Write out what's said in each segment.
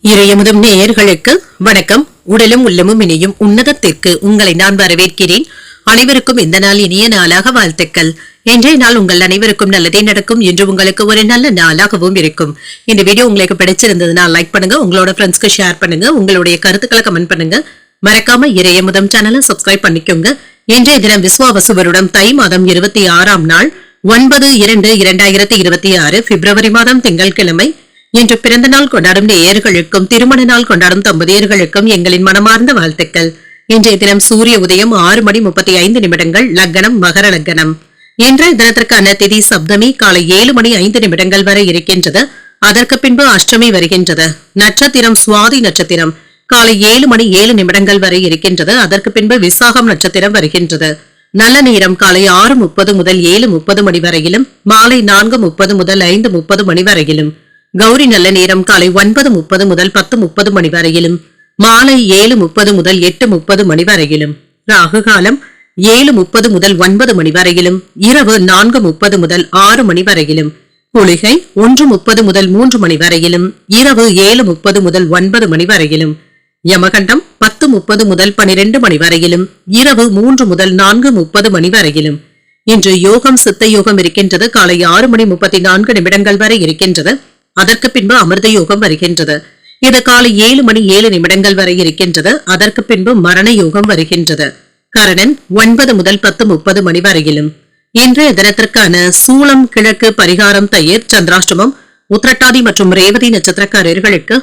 இறையமுதும் நேயர்களுக்கு வணக்கம். உடலும் உள்ளமும் இணையும் உன்னதத்திற்கு உங்களை நான் வரவேற்கிறேன். அனைவருக்கும் இந்த நாள் இனிய நாளாக வாழ்த்துக்கள். இன்றைய நாள் உங்கள் அனைவருக்கும் நல்லதே நடக்கும் என்று உங்களுக்கு ஒரு நல்ல நாளாகவும் இருக்கும். இந்த வீடியோ உங்களுக்கு பிடிச்சிருந்ததுன்னா லைக் பண்ணுங்க, உங்களோட ஃப்ரெண்ட்ஸ்க்கு ஷேர் பண்ணுங்க, உங்களுடைய கருத்துக்களை கமெண்ட் பண்ணுங்க. மறக்காம இறையமுதம் சேனலை சப்ஸ்கிரைப் பண்ணிக்கோங்க. இன்றைய தினம் விஸ்வாவசு வருடம் தை மாதம் 26ஆம் நாள் 9/2/2026 பிப்ரவரி மாதம் திங்கட்கிழமை. இன்று பிறந்த நாள் கொண்டாடும் நேயர்களுக்கும் திருமண நாள் கொண்டாடும் தம்பதியர்களுக்கும் எங்களின் மனமார்ந்த வாழ்த்துக்கள். இன்றைய தினம் சூரிய உதயம் 6:35 லக்னம் மகர லக்னம். இன்றைய தினத்திற்கான திதி சப்தமி காலை 7:05 வரை இருக்கின்றது. அதற்கு பின்பு அஷ்டமி வருகின்றது. நட்சத்திரம் சுவாதி நட்சத்திரம் காலை 7:07 வரை இருக்கின்றது. அதற்கு பின்பு விசாகம் நட்சத்திரம் வருகின்றது. நல்ல நேரம் காலை 6:30 முதல் 7:30 மணி வரையிலும், மாலை 4:30 முதல் 5:30 மணி வரையிலும். கௌரி நல்ல நேரம் காலை 9:30 முதல் 10:30 மணி வரையிலும், மாலை 7:30 முதல் 8:30 மணி வரையிலும். ராகு காலம் 7:30 முதல் 9 மணி வரையிலும், இரவு 4:30 முதல் 6 மணி வரையிலும். குளிகை 1:30 முதல் 3 மணி வரையிலும், இரவு 7:30 முதல் 9 மணி வரையிலும். யமகண்டம் 10:30 முதல் 12 மணி வரையிலும், இரவு 3 முதல் 4:30 மணி வரையிலும். இன்று யோகம் சித்த யோகம் இருக்கின்றது. காலை 6:34 வரை இருக்கின்றது. அதற்கு பின்பு அமிர்த யோகம் வருகின்றது. இது காலை 7:07 வரை இருக்கின்றது. அதற்கு பின்பு மரண யோகம் வருகின்றது. கரணன் 9 முதல் 10:30 மணி வரையிலும். இன்றைய தினத்திற்கான சூளம் கிழக்கு பரிகாரம் தயிர் சந்திராஷ்டமம். உத்திரட்டாதி மற்றும் ரேவதி நட்சத்திரக்காரர்களுக்கு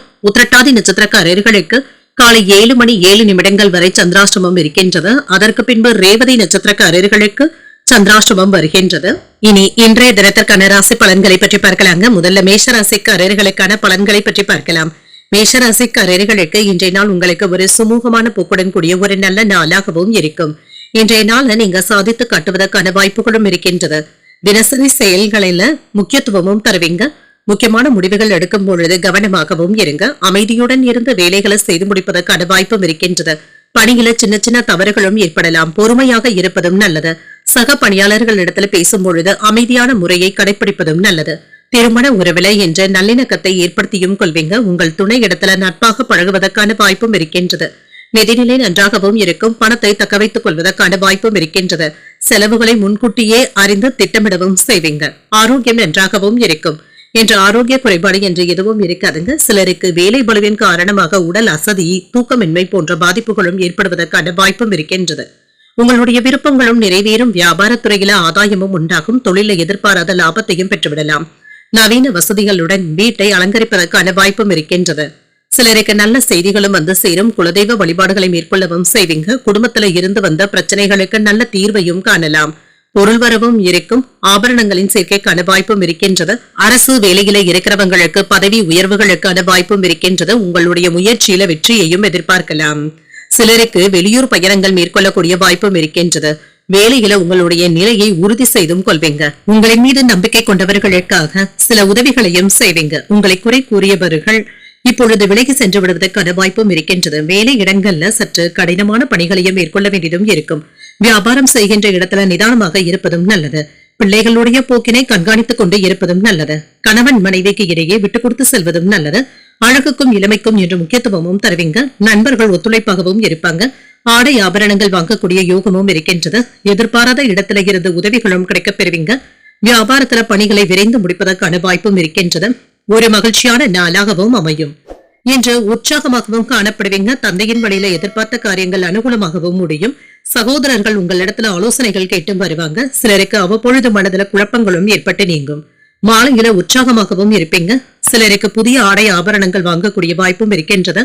காலை 7:07 வரை சந்திராஷ்டமம் இருக்கின்றது. அதற்கு பின்பு ரேவதி நட்சத்திரக்காரர்களுக்கு சந்திராஷ்டமம் வருகின்றது. இனி இன்றைய தினத்திற்கான ராசி பலன்களை பற்றி பார்க்கலாங்க. முதல்ல மேஷராசிக்காரர்களுக்கான பலன்களை பற்றி பார்க்கலாம். மேஷராசிக்காரர்களுக்கு இன்றைய நாள் உங்களுக்கு ஒரு சுமூகமான போக்குடன் கூடிய ஒரு நல்ல நாளாகவும் இருக்கும். இன்றைய நாள் நீங்க சாதித்து காட்டுவதற்கான வாய்ப்புகளும் இருக்கின்றது. தினசரி செயல்களில முக்கியத்துவமும் தருவீங்க. முக்கியமான முடிவுகள் எடுக்கும் பொழுது கவனமாகவும் இருங்க. அமைதியுடன் இருந்து வேலைகளை செய்து முடிப்பதற்கான வாய்ப்பும் இருக்கின்றது. பணியில சின்ன சின்ன தவறுகளும் ஏற்படலாம். பொறுமையாக இருப்பதும் நல்லது. சக பணியாளர்கள் இடத்துல பேசும் பொழுது அமைதியான முறையை கடைபிடிப்பதும் நல்லது. திருமண உறவில என்ற நல்லிணக்கத்தை ஏற்படுத்தியும் கொள்வீங்க. உங்கள் துணை இடத்துல நட்பாக பழகுவதற்கான வாய்ப்பும் இருக்கின்றது. நிதிநிலை நன்றாகவும் இருக்கும். பணத்தை தக்க வைத்துக் கொள்வதற்கான வாய்ப்பும் இருக்கின்றது. செலவுகளை முன்கூட்டியே அறிந்து திட்டமிடவும் செய்வீங்க. ஆரோக்கியம் நன்றாகவும் இருக்கும். இன்று ஆரோக்கிய குறைபாடு என்று எதுவும் இருக்காதுங்க. சிலருக்கு வேலை பளுவின் காரணமாக உடல் அசதி, தூக்கமின்மை போன்ற பாதிப்புகளும் ஏற்படுவதற்கான வாய்ப்பும் இருக்கின்றது. உங்களுடைய விருப்பங்களும் நிறைவேறும். வியாபாரத்துறையில ஆதாயமும் உண்டாகும். தொழில எதிர்பாராத லாபத்தையும் பெற்றுவிடலாம். நவீன வசதிகளுடன் வீட்டை அலங்கரிப்பதற்கான வாய்ப்பும் இருக்கின்றது. சிலருக்கு நல்ல செய்திகளும் வந்து சேரும். குலதெய்வ வழிபாடுகளை மேற்கொள்ளவும் செய்வீங்க. குடும்பத்துல இருந்து வந்த பிரச்சனைகளுக்கு நல்ல தீர்வையும் காணலாம். பொருள் வரவும் இருக்கும். ஆபரணங்களின் சேர்க்கைக்கான வாய்ப்பும் இருக்கின்றது. அரசு வேலையில இருக்கிறவங்களுக்கு பதவி உயர்வுகளுக்கான வாய்ப்பும் இருக்கின்றது. உங்களுடைய முயற்சியில வெற்றியையும் எதிர்பார்க்கலாம். சிலருக்கு வெளியூர் பயணங்கள் மேற்கொள்ளக்கூடிய வாய்ப்பும் இருக்கின்றது. வேலையில உங்களுடைய நிலையை உறுதி செய்தும் கொள்வீங்க. உங்களின் மீது நம்பிக்கை கொண்டவர்களுக்காக சில உதவிகளையும் செய்வீங்க. உங்களை குறை கூறியவர்கள் இப்பொழுது விலகி சென்று விடுவதற்கான வாய்ப்பும் இருக்கின்றது. வேலை இடங்கள்ல சற்று கடினமான பணிகளையும் மேற்கொள்ள வேண்டியதும் இருக்கும். வியாபாரம் செய்கின்ற இடத்துல நிதானமாக இருப்பதும் நல்லது. பிள்ளைகளுடைய போக்கினை கண்காணித்துக் கொண்டு இருப்பதும் நல்லது. கணவன் மனைவிக்கு இடையே விட்டுக் கொடுத்து செல்வதும் நல்லது. அழகுக்கும் இளமைக்கும் என்று முக்கியத்துவமும் தருவீங்க. நண்பர்கள் ஒத்துழைப்பாகவும் இருப்பாங்க. ஆடை ஆபரணங்கள் வாங்கக்கூடிய யோகமும் இருக்கின்றது. எதிர்பாராத இடத்துல இருந்து உதவிகளும் கிடைக்கப் பெறுவீங்க. வியாபாரத்துல பணிகளை விரைந்து முடிப்பதற்கான வாய்ப்பும் இருக்கின்றது. ஒரு மகிழ்ச்சியான நாளாகவும் அமையும். இன்று உற்சாகமாகவும் காணப்படுவீங்க. தந்தையின் வழியில எதிர்பார்த்த காரியங்கள் அனுகூலமாகவும் முடியும். சகோதரர்கள் உங்களிடத்துல ஆலோசனைகள் கேட்டும் வருவாங்க. சிலருக்கு அவ்வப்பொழுது மனதில குழப்பங்களும் ஏற்பட்டு நீங்கும். மாலையில உற்சாகமாகவும் இருப்பீங்க. சிலருக்கு புதிய ஆடை ஆபரணங்கள் வாங்கக்கூடிய வாய்ப்பும் இருக்கின்றது.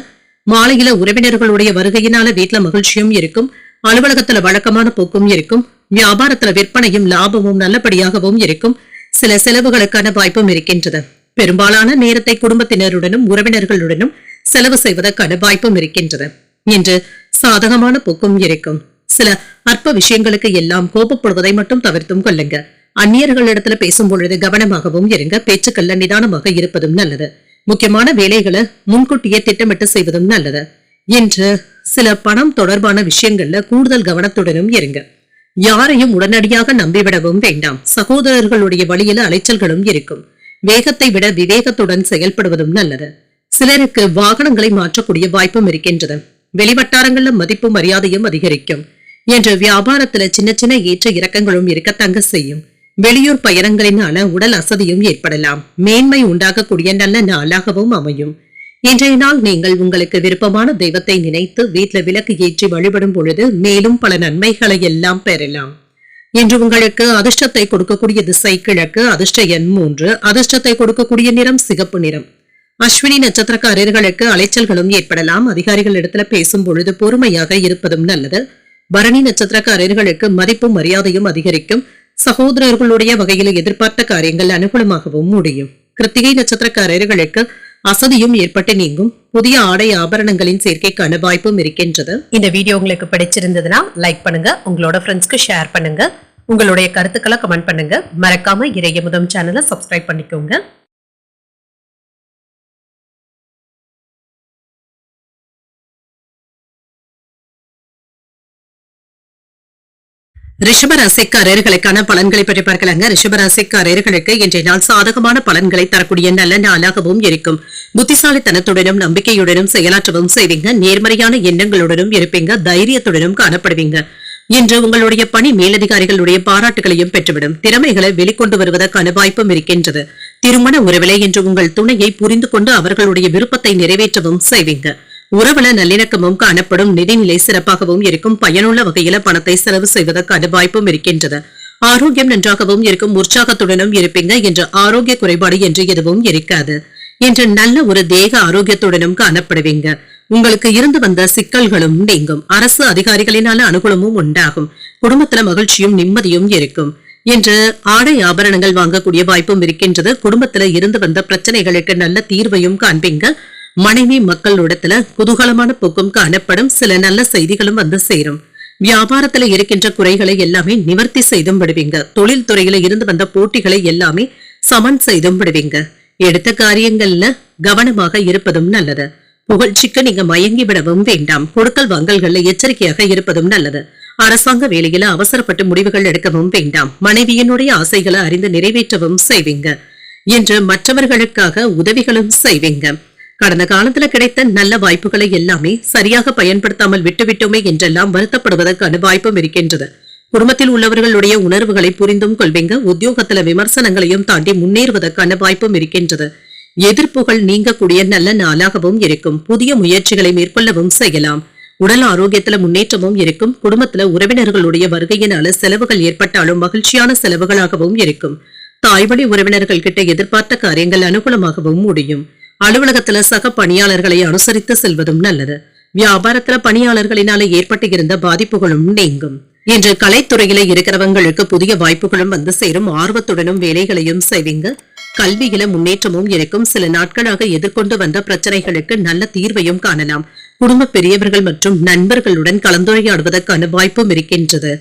மாலையில உறவினர்களுடைய வருகையினால வீட்டுல மகிழ்ச்சியும் இருக்கும். அலுவலகத்துல வழக்கமான போக்கும் இருக்கும். வியாபாரத்துல விற்பனையும் லாபமும் நல்லபடியாகவும் இருக்கும். சில செலவுகளுக்கான வாய்ப்பும் இருக்கின்றது. பெரும்பாலான நேரத்தை குடும்பத்தினருடனும் உறவினர்களுடனும் செலவு செய்வதற்கான வாய்ப்பும் இருக்கின்றது. இன்று சாதகமான போக்கும் இருக்கும். சில அற்ப விஷயங்களுக்கு எல்லாம் கோபப்படுவதை மட்டும் தவிர்த்தும் கொள்ளுங்க. அந்நியர்களிடத்துல பேசும் பொழுது கவனமாகவும் இருங்க. பேச்சுக்கள்ல நிதானமாக இருப்பதும் நல்லது. முக்கியமான வேலைகளை முன்கூட்டியே திட்டமிட்டு செய்வதும் நல்லது. இன்று சில பணம் தொடர்பான விஷயங்கள்ல கூடுதல் கவனத்துடனும் இருங்க. யாரையும் உடனடியாக நம்பிவிடவும் வேண்டாம். சகோதரர்களுடைய வழியில அலைச்சல்களும் இருக்கும். வேகத்தை விட விவேகத்துடன் செயல்படுவதும் நல்லது. சிலருக்கு வாகனங்களை மாற்றக்கூடிய வாய்ப்பும் இருக்கின்றது. வெளிவட்டாரங்கள்ல மதிப்பும் மரியாதையும் அதிகரிக்கும். என்று வியாபாரத்துல சின்ன சின்ன ஏற்ற இறக்கங்களும் இருக்கத்தங்க செய்யும். வெளியூர் பயணங்களினால உடல் அசதியும் ஏற்படலாம். மேன்மை உண்டாகக்கூடிய நல்ல நாளாகவும் அமையும். இன்றைய நாள் நீங்கள் உங்களுக்கு விருப்பமான தெய்வத்தை நினைத்து வீட்டில் விளக்கு ஏற்றி வழிபடும் பொழுது மேலும் பல நன்மைகளை எல்லாம் பெறலாம். இன்று உங்களுக்கு அதிர்ஷ்டத்தை கொடுக்கக்கூடிய திசை கிழக்கு, அதிர்ஷ்ட எண் 3, அதிர்ஷ்டத்தை கொடுக்கக்கூடிய நிறம் சிகப்பு நிறம். அஸ்வினி நட்சத்திரக்காரர்களுக்கு அலைச்சல்களும் ஏற்படலாம். அதிகாரிகள் இடத்துல பேசும் பொழுது பொறுமையாக இருப்பதும் நல்லது. பரணி நட்சத்திரக்காரர்களுக்கு மதிப்பும் மரியாதையும் அதிகரிக்கும். சகோதரர்களுடைய வகையில் எதிர்பார்த்த காரியங்கள் அனுகூலமாகவும் முடியும். கிருத்திகை நட்சத்திரக்காரர்களுக்கு அசதியும் ஏற்பட்டு நீங்கும். புதிய ஆடை ஆபரணங்களின் சேர்க்கைக்கான வாய்ப்பும் இருக்கின்றது. இந்த வீடியோ உங்களுக்கு பிடிச்சிருந்ததுன்னா லைக் பண்ணுங்க, உங்களோட ஃப்ரெண்ட்ஸ்க்கு ஷேர் பண்ணுங்க, உங்களுடைய கருத்துக்களை கமெண்ட் பண்ணுங்க. மறக்காம இறையமுதம் சேனலை சப்ஸ்கிரைப் பண்ணிக்கோங்க. ரிஷபராசிக்காரர்களுக்கான பலன்களை பற்றி பார்க்கலாங்க. ரிஷபராசிக்காரர்களுக்கு இன்றைய நாள் சாதகமான பலன்களை தரக்கூடிய நல்ல நாளாகவும் இருக்கும். புத்திசாலித்தனத்துடனும் நம்பிக்கையுடனும் செயலாற்றவும் செய்வீங்க. நேர்மறையான எண்ணங்களுடனும் இருப்பீங்க. தைரியத்துடனும் காணப்படுவீங்க. இன்று உங்களுடைய பணி மேலதிகாரிகளுடைய பாராட்டுகளையும் பெற்றுவிடும். திறமைகளை வெளிக்கொண்டு வருவதற்கான வாய்ப்பும் இருக்கின்றது. திருமண உறவிலே இன்று உங்கள் துணையை புரிந்து கொண்டு அவர்களுடைய விருப்பத்தை நிறைவேற்றவும் செய்வீங்க. உறவுல நல்லிணக்கமும் காணப்படும். நிதிநிலை சிறப்பாகவும் இருக்கும். பயனுள்ள வகையில பணத்தை செலவு செய்வதற்கான வாய்ப்பும் இருக்கின்றது. ஆரோக்கியம் நன்றாகவும் இருக்கும். உற்சாகத்துடனும் இருப்பீங்க. என்று ஆரோக்கிய குறைபாடு என்று எதுவும் இருக்காது. என்று நல்ல ஒரு தேக ஆரோக்கியத்துடனும் காணப்படுவீங்க. உங்களுக்கு இருந்து வந்த சிக்கல்களும் நீங்கும். அரசு அதிகாரிகளினால அனுகூலமும் உண்டாகும். குடும்பத்துல மகிழ்ச்சியும் நிம்மதியும் இருக்கும். என்று ஆடை ஆபரணங்கள் வாங்கக்கூடிய வாய்ப்பும் இருக்கின்றது. குடும்பத்துல இருந்து வந்த பிரச்சனைகளுக்கு நல்ல தீர்வையும் காண்பீங்க. மனைவி மக்களிடத்துல குதூகலமான போக்கும் காணப்படும். சில நல்ல செய்திகளும் வந்து சேரும். வியாபாரத்துல இருக்கின்ற குறைகளை எல்லாமே நிவர்த்தி செய்தும் விடுவீங்க. தொழில் துறையில இருந்து வந்த போட்டிகளை எல்லாமே சமன் செய்தும் விடுவீங்க. எடுத்த காரியங்கள்ல கவனமாக இருப்பதும் நல்லது. புகழ்ச்சிக்கு நீங்க மயங்கி விடவும் வேண்டாம். கொடுக்கல் வாங்கல்கள்ல எச்சரிக்கையாக இருப்பதும் நல்லது. அரசாங்க வேலையில அவசரப்பட்டு முடிவுகள் எடுக்கவும் வேண்டாம். மனைவியினுடைய ஆசைகளை அறிந்து நிறைவேற்றவும் செய்வீங்க. என்று மற்றவர்களுக்காக உதவிகளும் செய்வீங்க. கடந்த காலத்துல கிடைத்த நல்ல வாய்ப்புகளை எல்லாமே சரியாக பயன்படுத்தாமல் விட்டுவிட்டோமே என்றெல்லாம் வருத்தப்படுவதற்கான வாய்ப்பும் இருக்கின்றது. குடும்பத்தில் உள்ளவர்களுடைய உணர்வுகளை புரிந்தும் கொள்வீங்க. உத்தியோகத்துல விமர்சனங்களையும் தாண்டி முன்னேறுவதற்கான வாய்ப்பும் இருக்கின்றது. எதிர்ப்புகள் நீங்கக்கூடிய நல்ல நாளாகவும் இருக்கும். புதிய முயற்சிகளை மேற்கொள்ளவும் செய்யலாம். உடல் ஆரோக்கியத்துல முன்னேற்றமும் இருக்கும். குடும்பத்துல உறவினர்களுடைய வருகையினால செலவுகள் ஏற்பட்டாலும் மகிழ்ச்சியான செலவுகளாகவும் இருக்கும். தாய்வழி உறவினர்கள் கிட்ட எதிர்பார்த்த காரியங்கள் அனுகூலமாகவும் முடியும். அலுவலகத்துல சக பணியாளர்களை அனுசரித்து செல்வதும் நல்லது. வியாபாரத்துல பணியாளர்களினால ஏற்பட்டு இருந்த பாதிப்புகளும் நீங்கும். இன்று கலைத்துறையில இருக்கிறவங்களுக்கு புதிய வாய்ப்புகளும் வந்து சேரும். ஆர்வத்துடனும் வேலைகளையும் செய்வீங்க. கல்வியில முன்னேற்றமும் இருக்கும். சில நாட்களாக எதிர்கொண்டு வந்த பிரச்சனைகளுக்கு நல்ல தீர்வையும் காணலாம். குடும்ப பெரியவர்கள் மற்றும் நண்பர்களுடன் கலந்துரையாடுவதற்கான வாய்ப்பும் இருக்கின்றது.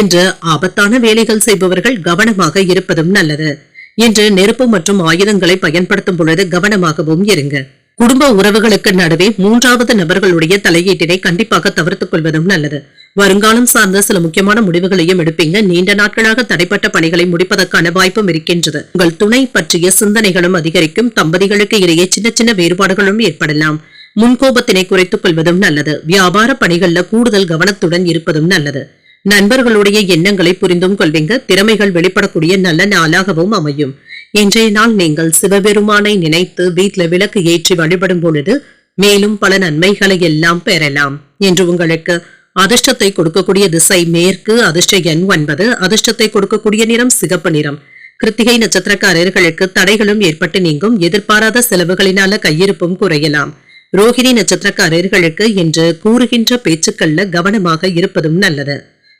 என்று ஆபத்தான வேலைகள் செய்பவர்கள் கவனமாக இருப்பதும் நல்லது. இன்று நெருப்பு மற்றும் ஆயுதங்களை பயன்படுத்தும் பொழுது கவனமாகவும் இருங்க. குடும்ப உறவுகளுக்கு நடுவே மூன்றாவது நபர்களுடைய தலையீட்டினை கண்டிப்பாக தவிர்த்துக் கொள்வதும் நல்லது. வருங்காலம் சார்ந்த சில முக்கியமான முடிவுகளையும் எடுப்பீங்க. நீண்ட நாட்களாக தடைப்பட்ட பணிகளை முடிப்பதற்கான வாய்ப்பும் இருக்கின்றது. உங்கள் துணை பற்றிய சிந்தனைகளும் அதிகரிக்கும். தம்பதிகளுக்கு இடையே சின்ன சின்ன வேறுபாடுகளும் ஏற்படலாம். முன்கோபத்தினை குறைத்துக் கொள்வதும் நல்லது. வியாபார பணிகள்ல கூடுதல் கவனத்துடன் இருப்பதும் நல்லது. நண்பர்களுடைய எண்ணங்களை புரிந்தும் கொள்வீங்க. திறமைகள் வெளிப்படக்கூடிய நல்ல நாளாகவும் அமையும். இன்றைய நாள் நீங்கள் சிவபெருமானை நினைத்து வீட்டுல விளக்கு ஏற்றி வழிபடும் பொழுது மேலும் பல நன்மைகளை எல்லாம் பெறலாம். என்று உங்களுக்கு அதிர்ஷ்டத்தை கொடுக்கக்கூடிய திசை மேற்கு, அதிர்ஷ்ட எண் 9, அதிர்ஷ்டத்தை கொடுக்கக்கூடிய நிறம் சிகப்பு நிறம். கிருத்திகை நட்சத்திரக்காரர்களுக்கு தடைகளும் ஏற்பட்டு நீங்கும். எதிர்பாராத செலவுகளினால கையிருப்பும் குறையலாம். ரோஹிணி நட்சத்திரக்காரர்களுக்கு இன்று கூறுகின்ற பேச்சுக்கள்ல கவனமாக இருப்பதும் நல்லது.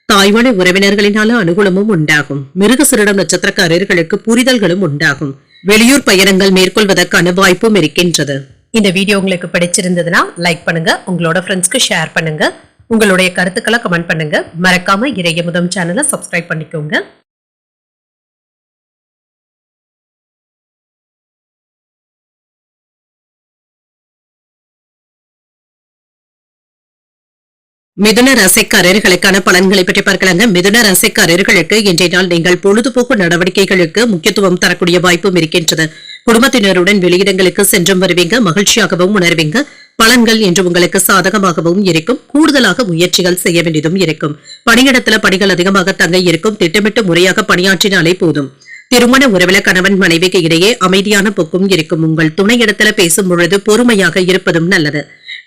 தாய்வழி உறவினர்களினால அனுகூலமும் உண்டாகும். மிருகசீரிடம் நட்சத்திரக்காரர்களுக்கு புரிதல்களும் உண்டாகும். வெளியூர் பயணங்கள் மேற்கொள்வதற்கான வாய்ப்பும் இருக்கின்றது. இந்த வீடியோ உங்களுக்கு பிடிச்சிருந்ததுன்னா லைக் பண்ணுங்க, உங்களோட ஃப்ரெண்ட்ஸ்க்கு ஷேர் பண்ணுங்க, உங்களுடைய கருத்துக்களை கமெண்ட் பண்ணுங்க. மறக்காம இறையமுதம் சேனலை சப்ஸ்கிரைப் பண்ணிக்கோங்க. மிதுன ராசிக்காரர்களுக்கான பலன்களை பற்றி பார்க்கலாங்க. மிதுன ராசிக்காரர்களுக்கு இன்றைய நாள் நீங்கள் பொழுதுபோக்கு நடவடிக்கைகளுக்கு முக்கியத்துவம் தரக்கூடிய வாய்ப்பும் இருக்கின்றது. குடும்பத்தினருடன் வெளியிடங்களுக்கு சென்றும் வருவீங்க, மகிழ்ச்சியாகவும் உணர்வீங்க. பலன்கள் என்று உங்களுக்கு சாதகமாகவும் இருக்கும். கூடுதலாக முயற்சிகள் செய்ய வேண்டியதும் இருக்கும். பணியிடத்துல பணிகள் அதிகமாக தங்க இருக்கும். திட்டமிட்டு முறையாக பணியாற்றினாலே போதும். திருமண உறவில கணவன் மனைவிக்கு இடையே அமைதியான போக்கும் இருக்கும். உங்கள் துணையிடத்துல பேசும் பொழுது பொறுமையாக இருப்பதும் நல்லது.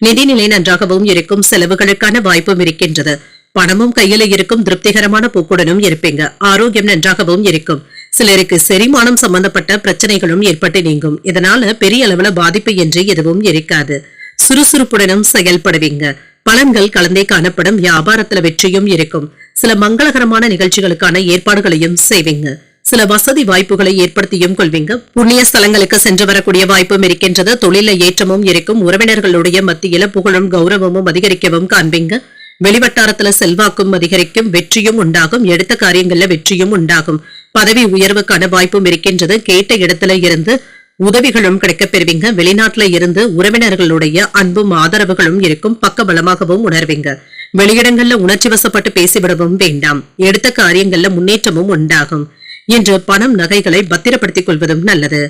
நிதிநிலை நன்றாகவும் இருக்கும். செலவுகளுக்கான வாய்ப்பும் இருக்கின்றது. பணமும் கையில இருக்கும். திருப்திகரமான போக்குடனும் இருப்பீங்க. ஆரோக்கியம் நன்றாகவும் இருக்கும். சிலருக்கு செரிமானம் சம்பந்தப்பட்ட பிரச்சனைகளும் ஏற்பட்டு நீங்கும். இதனால பெரிய அளவுல பாதிப்பு என்று எதுவும் இருக்காது. சுறுசுறுப்புடனும் செயல்படுவீங்க. பலன்கள் கலந்தே காணப்படும். வியாபாரத்துல வெற்றியும் இருக்கும். சில மங்களகரமான நிகழ்ச்சிகளுக்கான ஏற்பாடுகளையும் செய்வீங்க. சில வசதி வாய்ப்புகளை ஏற்படுத்தியும் கொள்வீங்க. புண்ணிய ஸ்தலங்களுக்கு சென்று வரக்கூடிய வாய்ப்பும் இருக்கின்றது. தொழில ஏற்றமும் இருக்கும். உறவினர்களுடைய மத்தியில புகழும் கௌரவமும் அதிகரிக்கவும் காண்பீங்க. வெளிவட்டாரத்துல செல்வாக்கும் அதிகரிக்கும். வெற்றியும் உண்டாகும். எடுத்த காரியங்கள்ல வெற்றியும் உண்டாகும். பதவி உயர்வுக்கான வாய்ப்பும் இருக்கின்றது. கேட்ட இடத்துல இருந்து உதவிகளும் கிடைக்கப் பெறுவீங்க. வெளிநாட்டுல இருந்து உறவினர்களுடைய அன்பும் ஆதரவுகளும் இருக்கும். பக்க பலமாகவும் உணர்வீங்க. வெளியிடங்கள்ல உணர்ச்சி வசப்பட்டு பேசிவிடவும் வேண்டாம். எடுத்த காரியங்கள்ல முன்னேற்றமும் உண்டாகும். இன்று பணம் நகைகளை பத்திரப்படுத்திக் கொள்வதும் நல்லது.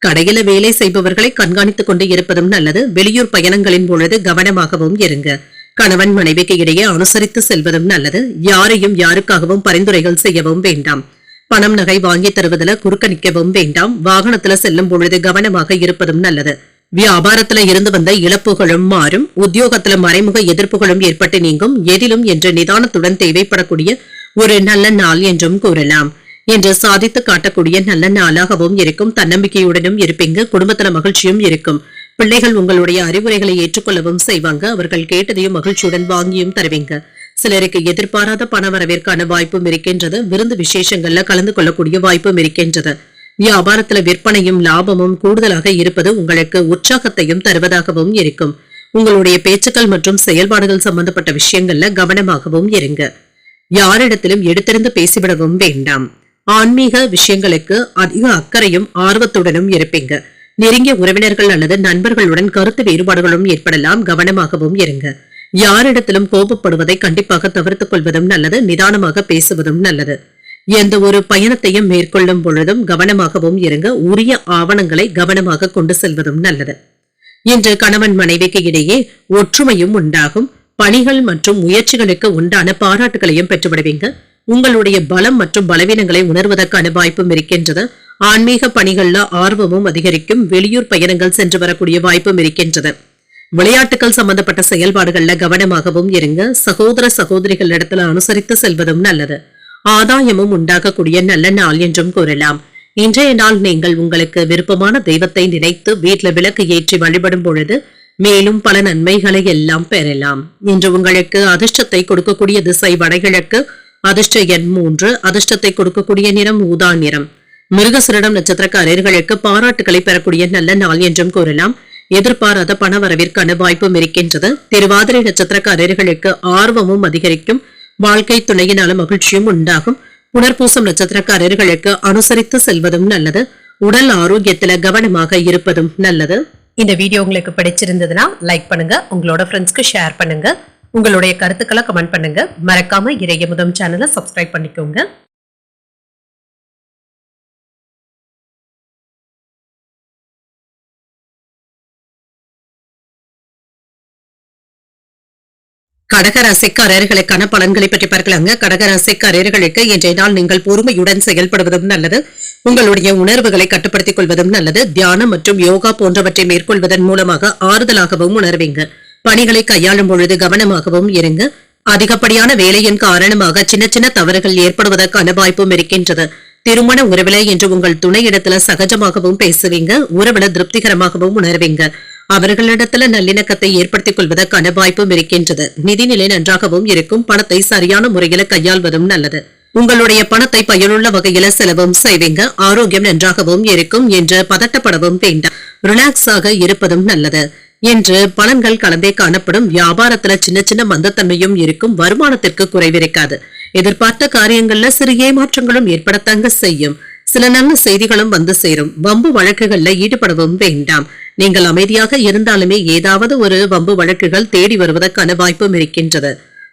கடையில வேலை செய்பவர்களை கண்காணித்துக் கொண்டு இருப்பதும் நல்லது. வெளியூர் பயணங்களின் பொழுது கவனமாகவும் இருங்க. கணவன் மனைவிக்கு இடையே அனுசரித்து செல்வதும் நல்லது. யாரையும் யாருக்காகவும் பரிந்துரைகள் செய்யவும் வேண்டாம். பணம் நகை வாங்கி தருவதில் குறுக்க நிற்கவும் வேண்டாம். வாகனத்துல செல்லும் பொழுது கவனமாக இருப்பதும் நல்லது. வியாபாரத்துல இருந்து வந்த இழப்புகளும் மாறும். உத்தியோகத்துல மறைமுக எதிர்ப்புகளும் ஏற்பட்டு நீங்கும். எதிலும் என்று நிதானத்துடன் தேவைப்படக்கூடிய ஒரு நல்ல நாள் என்றும் கூறலாம். என்று சாதித்து காட்டக்கூடிய நல்ல நாளாகவும் இருக்கும். தன்னம்பிக்கையுடனும் இருப்பீங்க. குடும்பத்துல மகிழ்ச்சியும் இருக்கும். பிள்ளைகள் உங்களுடைய அறிவுரைகளை ஏற்றுக்கொள்ளவும் செய்வாங்க. அவர்கள் கேட்டதையும் மகிழ்ச்சியுடன் வாங்கியும் தருவீங்க. சிலருக்கு எதிர்பாராத பண வரவிற்கான வாய்ப்பும் இருக்கின்றது. விருந்து விசேஷங்கள்ல கலந்து கொள்ளக்கூடிய வாய்ப்பும் இருக்கின்றது. வியாபாரத்துல விற்பனையும் லாபமும் கூடுதலாக இருப்பது உங்களுக்கு உற்சாகத்தையும் தருவதாகவும் இருக்கும். உங்களுடைய பேச்சுக்கள் மற்றும் செயல்பாடுகள் சம்பந்தப்பட்ட விஷயங்கள்ல கவனமாகவும் இருங்க. யாரிடத்திலும் எடுத்திருந்து பேசிவிடவும் வேண்டாம். ஆன்மீக விஷயங்களுக்கு அதிக அக்கறையும் ஆர்வத்துடனும் இருப்பீங்க. நெருங்கிய உறவினர்கள் அல்லது நண்பர்களுடன் கருத்து வேறுபாடுகளும் ஏற்படலாம். கவனமாகவும் இருங்க. யாரிடத்திலும் கோபப்படுவதை கண்டிப்பாக தவிர்த்துக் கொள்வதும் நல்லது. நிதானமாக பேசுவதும் நல்லது. எந்த ஒரு பயணத்தையும் மேற்கொள்ளும் பொழுதும் கவனமாகவும் இருங்க. உரிய ஆவணங்களை கவனமாக கொண்டு செல்வதும் நல்லது. இன்று கணவன் மனைவிக்கு இடையே ஒற்றுமையும் உண்டாகும். பணிகள் மற்றும் முயற்சிகளுக்கு உண்டான பாராட்டுகளையும் பெற்றுவிடுவீங்க. உங்களுடைய பலம் மற்றும் பலவீனங்களை உணர்வதற்கான வாய்ப்பும் இருக்கின்றது. ஆன்மீக பணிகள்ல ஆர்வமும் அதிகரிக்கும். வெளியூர் பயணங்கள் சென்று வரக்கூடிய வாய்ப்பும் இருக்கின்றது. விளையாட்டுகள் சம்பந்தப்பட்ட செயல்பாடுகள்ல கவனமாகவும் இருங்க. சகோதர சகோதரிகள் இடத்துல அனுசரித்து செல்வதும் நல்லது. ஆதாயமும் உண்டாகக்கூடிய நல்ல நாள் என்றும் கூறலாம். இன்றைய நாள் நீங்கள் உங்களுக்கு விருப்பமான தெய்வத்தை நினைத்து வீட்டுல விளக்கு ஏற்றி வழிபடும் பொழுது மேலும் பல நன்மைகளை எல்லாம் பெறலாம். இன்று உங்களுக்கு அதிர்ஷ்டத்தை கொடுக்கக்கூடிய திசை வடகிழக்கு. அதிர்ஷ்ட எண் 3. அதிர்ஷ்டத்தை கொடுக்கக்கூடிய நிறம் ஊதா நிறம். மிருகசீரிடம் நட்சத்திரக்காரர்களுக்கு பாராட்டுகளை பெறக்கூடிய நல்ல நாள் என்றும் கூறலாம். எதிர்பாராத பண வரவிற்கான வாய்ப்பும் இருக்கின்றது. திருவாதிரை நட்சத்திரக்காரர்களுக்கு ஆர்வமும் அதிகரிக்கும். வாழ்க்கை துணையினால மகிழ்ச்சியும் உண்டாகும். புனர்பூசம் நட்சத்திரக்காரர்களுக்கு அனுசரித்து செல்வதும் நல்லது. உடல் ஆரோக்கியத்துல கவனமாக இருப்பதும் நல்லது. இந்த வீடியோ உங்களுக்கு பிடிச்சிருந்ததுன்னா லைக் பண்ணுங்க. உங்களோட ஃப்ரெண்ட்ஸ்க்கு ஷேர் பண்ணுங்க. உங்களுடைய கருத்துக்களை கமெண்ட் பண்ணுங்க. மறக்காம இறையமுதம் சேனலை சப்ஸ்கிரைப் பண்ணிக்கோங்க. கடகராசிக்காரர்களுக்கான பலன்களை பற்றி பார்க்கலாங்க. கடகராசிக்காரர்களுக்கு இன்றைய நாள் நீங்கள் பொறுமையுடன் செயல்படுவதும் நல்லது. உங்களுடைய உணர்வுகளை கட்டுப்படுத்திக் கொள்வதும் நல்லது. தியானம் மற்றும் யோகா போன்றவற்றை மேற்கொள்வதன் மூலமாக ஆறுதலாகவும் உணர்வீங்க. பணிகளை கையாளும் பொழுது கவனமாகவும் இருங்க. அதிகப்படியான வேலையின் காரணமாக சின்ன சின்ன தவறுகள் ஏற்படுவதற்கான வாய்ப்பும் இருக்கின்றது. திருமண உறவில என்று உங்கள் துணையிடத்துல சகஜமாகவும் பேசுவீங்க. உறவில திருப்திகரமாகவும் உணர்வீங்க. அவர்களிடத்துல நல்லிணக்கத்தை ஏற்படுத்திக் கொள்வதற்கான வாய்ப்பும் இருக்கின்றது. நிதிநிலை நன்றாகவும் இருக்கும். பணத்தை சரியான முறையில கையாள்வதும் நல்லது. உங்களுடைய பணத்தை பயனுள்ள வகையில செலவும் செய்வீங்க. ஆரோக்கியம் நன்றாகவும் இருக்கும் என்று பதட்டப்படவும் வேண்டாம். ரிலாக்ஸாக இருப்பதும் நல்லது. என்று பலன்கள் கலந்தே காணப்படும். வியாபாரத்துல சின்ன சின்ன மந்தத்தன்மையும் இருக்கும். வருமானத்திற்கு குறைவிருக்காது. எதிர்பார்த்த காரியங்கள்ல சிறு ஏமாற்றங்களும் ஏற்படத்தாங்க செய்யும். சில நல்ல செய்திகளும் வந்து சேரும். வம்பு வழக்குகள்ல ஈடுபடவும் வேண்டாம். நீங்கள் அமைதியாக இருந்தாலுமே ஏதாவது ஒரு வம்பு வழக்குகள் தேடி வருவதற்கான வாய்ப்பும் இருக்கின்றது.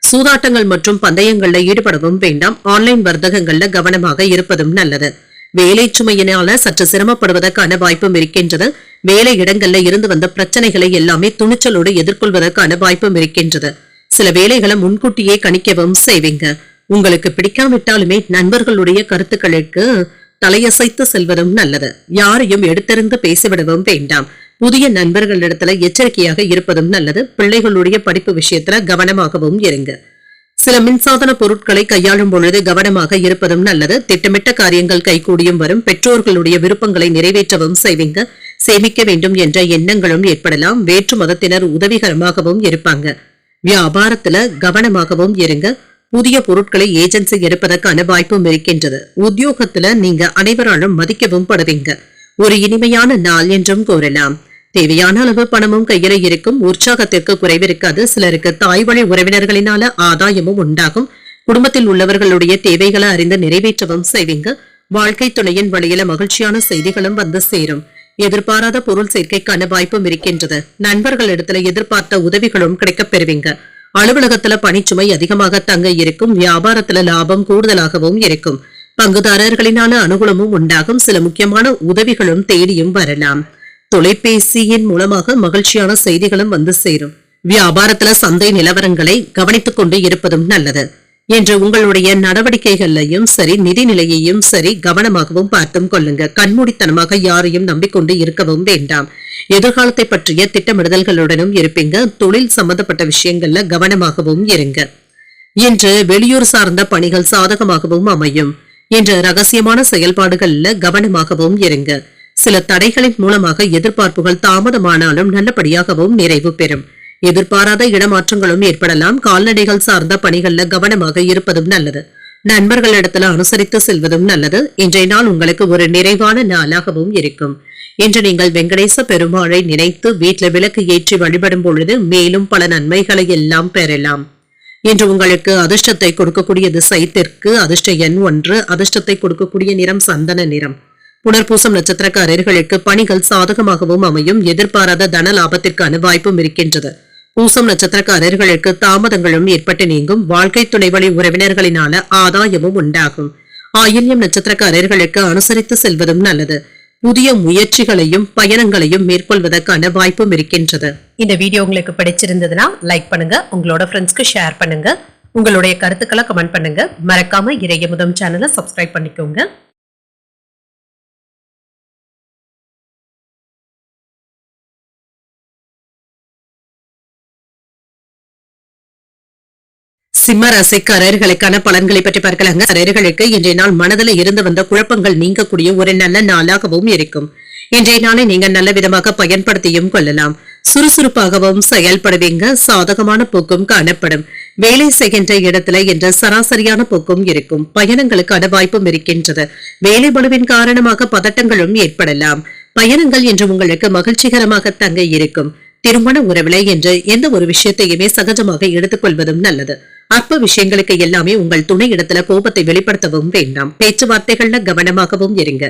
சூதாட்டங்கள் மற்றும் பந்தயங்கள்ல ஈடுபடவும் வேண்டாம். ஆன்லைன் வர்த்தகங்கள்ல கவனமாக இருப்பதும் நல்லது. வேலை சுமையினால சற்று சிரமப்படுவதற்கான வாய்ப்பும் இருக்கின்றது. வேலை இடங்கள்ல இருந்து வந்த பிரச்சனைகளை எல்லாமே துணிச்சலோடு எதிர்கொள்வதற்கான வாய்ப்பும் இருக்கின்றது. சில வேலைகளை முன்கூட்டியே கணிக்கவும் செய்வீங்க. உங்களுக்கு பிடிக்காவிட்டாலுமே நண்பர்களுடைய கருத்துக்களுக்கு தலையசைத்து செல்வதும் நல்லது. யாரையும் எடுத்திருந்து பேசிவிடவும் வேண்டாம். புதிய நண்பர்களிடத்துல எச்சரிக்கையாக இருப்பதும் நல்லது. பிள்ளைகளுடைய படிப்பு விஷயத்துல கவனமாகவும் இருங்க. சில மின்சாதன பொருட்களை கையாளும் பொழுது கவனமாக இருப்பதும் நல்லது. திட்டமிட்ட காரியங்கள் கைகூடியும் வரும். பெற்றோர்களுடைய விருப்பங்களை நிறைவேற்றவும் செய்வீங்க. சேமிக்க வேண்டும் என்ற எண்ணங்களும் ஏற்படலாம். வேற்று மதத்தினர் உதவிகரமாகவும் இருப்பாங்க. வியாபாரத்துல கவனமாகவும் இருங்க. புதிய பொருட்களை ஏஜென்சி எடுப்பதற்கான வாய்ப்பும் இருக்கின்றது. உத்தியோகத்துல நீங்க அனைவராலும் மதிக்கவும் படுவீங்க. ஒரு இனிமையான நாள் என்றும் கூறலாம். தேவையான அளவு பணமும் கையில இருக்கும். உற்சாகத்திற்கு குறைவிருக்காது. சிலருக்கு தாய் வழி உறவினர்களினால ஆதாயமும் உண்டாகும். குடும்பத்தில் உள்ளவர்களுடைய தேவைகளை அறிந்து நிறைவேற்றவும் செய்வீங்க. வாழ்க்கை துணையின் வழியில மகிழ்ச்சியான செய்திகளும் வந்து சேரும். எதிர்பாராத பொருள் சேர்க்கைக்கான வாய்ப்பும் இருக்கின்றது. நண்பர்களிடத்துல எதிர்பார்த்த உதவிகளும் கிடைக்கப் பெறுவீங்க. அலுவலகத்துல பணிச்சுமை அதிகமாக தங்க இருக்கும். வியாபாரத்துல லாபம் கூடுதலாகவும் இருக்கும். பங்குதாரர்களினால அனுகூலமும் உண்டாகும். சில முக்கியமான உதவிகளும் தேடியும் வரலாம். தொலைபேசியின் மூலமாக மகிழ்ச்சியான செய்திகளும் வந்து சேரும். வியாபாரத்துல சந்தை நிலவரங்களை கவனித்துக் கொண்டு இருப்பதும் நல்லது. என்று உங்களுடைய நடவடிக்கைகளையும் சரி, நிதி நிலையையும் சரி கவனமாகவும் பார்த்தும் கொள்ளுங்க. கண்மூடித்தனமாக யாரையும் நம்பிக்கொண்டு இருக்கவும் வேண்டாம். எதிர்காலத்தை பற்றிய திட்டமிடுதல்களுடனும் இருப்பீங்க. தொழில் சம்பந்தப்பட்ட விஷயங்கள்ல கவனமாகவும் இருங்க. இன்று வெளியூர் சார்ந்த பணிகள் சாதகமாகவும் அமையும். இன்று ரகசியமான செயல்பாடுகள்ல கவனமாகவும் இருங்க. சில தடைகளின் மூலமாக எதிர்பார்ப்புகள் தாமதமானாலும் நல்லபடியாகவும் நிறைவு பெறும். எதிர்பாராத இடமாற்றங்களும் ஏற்படலாம். கால்நடைகள் சார்ந்த பணிகள்ல கவனமாக இருப்பதும் நல்லது. நண்பர்களிடத்துல அனுசரித்து செல்வதும் நல்லது. இன்றைய நாள் உங்களுக்கு ஒரு நிறைவான நாளாகவும் இருக்கும். இன்று நீங்கள் வெங்கடேச பெருமாளை நினைத்து வீட்டுல விளக்கு ஏற்றி வழிபடும் பொழுது மேலும் பல நன்மைகளை எல்லாம் பெறலாம். இன்று உங்களுக்கு அதிர்ஷ்டத்தை கொடுக்கக்கூடிய திசை தெற்கு. அதிர்ஷ்ட எண் 1. அதிர்ஷ்டத்தை கொடுக்கக்கூடிய நிறம் சந்தன நிறம். புனர்பூசம் நட்சத்திரக்காரர்களுக்கு பணிகள் சாதகமாகவும் அமையும். எதிர்பாராத தன லாபத்திற்கான வாய்ப்பும் இருக்கின்றது. பூசம் நட்சத்திரக்காரர்களுக்கு தாமதங்களும் ஏற்பட்டு நீங்கும். வாழ்க்கை துணை வழி உறவினர்களினால ஆதாயமும் உண்டாகும். ஆயில்யம் நட்சத்திரக்காரர்களுக்கு அனுசரித்து செல்வதும் நல்லது. புதிய முயற்சிகளையும் பயணங்களையும் மேற்கொள்வதற்கான வாய்ப்பும் இருக்கின்றது. இந்த வீடியோ உங்களுக்கு பிடிச்சிருந்ததுன்னா லைக் பண்ணுங்க. உங்களோட ஃப்ரெண்ட்ஸ்க்கு ஷேர் பண்ணுங்க. உங்களுடைய கருத்துக்களை கமெண்ட் பண்ணுங்க. மறக்காம இறையமுதம் சேனலை சப்ஸ்கிரைப் பண்ணிக்கோங்க. சிம்ம ராசிக்காரர்களுக்கான பலன்களை பற்றி பார்க்கலாங்க. அரர்களுக்கு இன்றைய நாள் மனதில் இருந்து வந்த குழப்பங்கள் நீங்கக்கூடிய ஒரு நல்ல நாளாகவும் இருக்கும். இன்றைய நாளை நீங்க நல்ல விதமாக பயன்படுத்தியும் கொள்ளலாம். சுறுசுறுப்பாகவும் செயல்படுவீங்க. சாதகமான போக்கும் காணப்படும். வேலை செய்கின்ற இடத்துல என்ற சராசரியான போக்கும் இருக்கும். பயணங்களுக்கான வாய்ப்பும் இருக்கின்றது. வேலை பளுவின் காரணமாக பதட்டங்களும் ஏற்படலாம். பயணங்கள் என்று உங்களுக்கு மகிழ்ச்சிகரமாக தங்க இருக்கும். திருமண உறவிலை என்று எந்த ஒரு விஷயத்தையுமே சகஜமாக எடுத்துக் கொள்வதும் நல்லது. அற்ப விஷயங்களுக்கு எல்லாமே உங்கள் துணை இடத்துல கோபத்தை வெளிப்படுத்தவும் வேண்டாம். பேச்சுவார்த்தைகள்ல கவனமாகவும் இருங்க.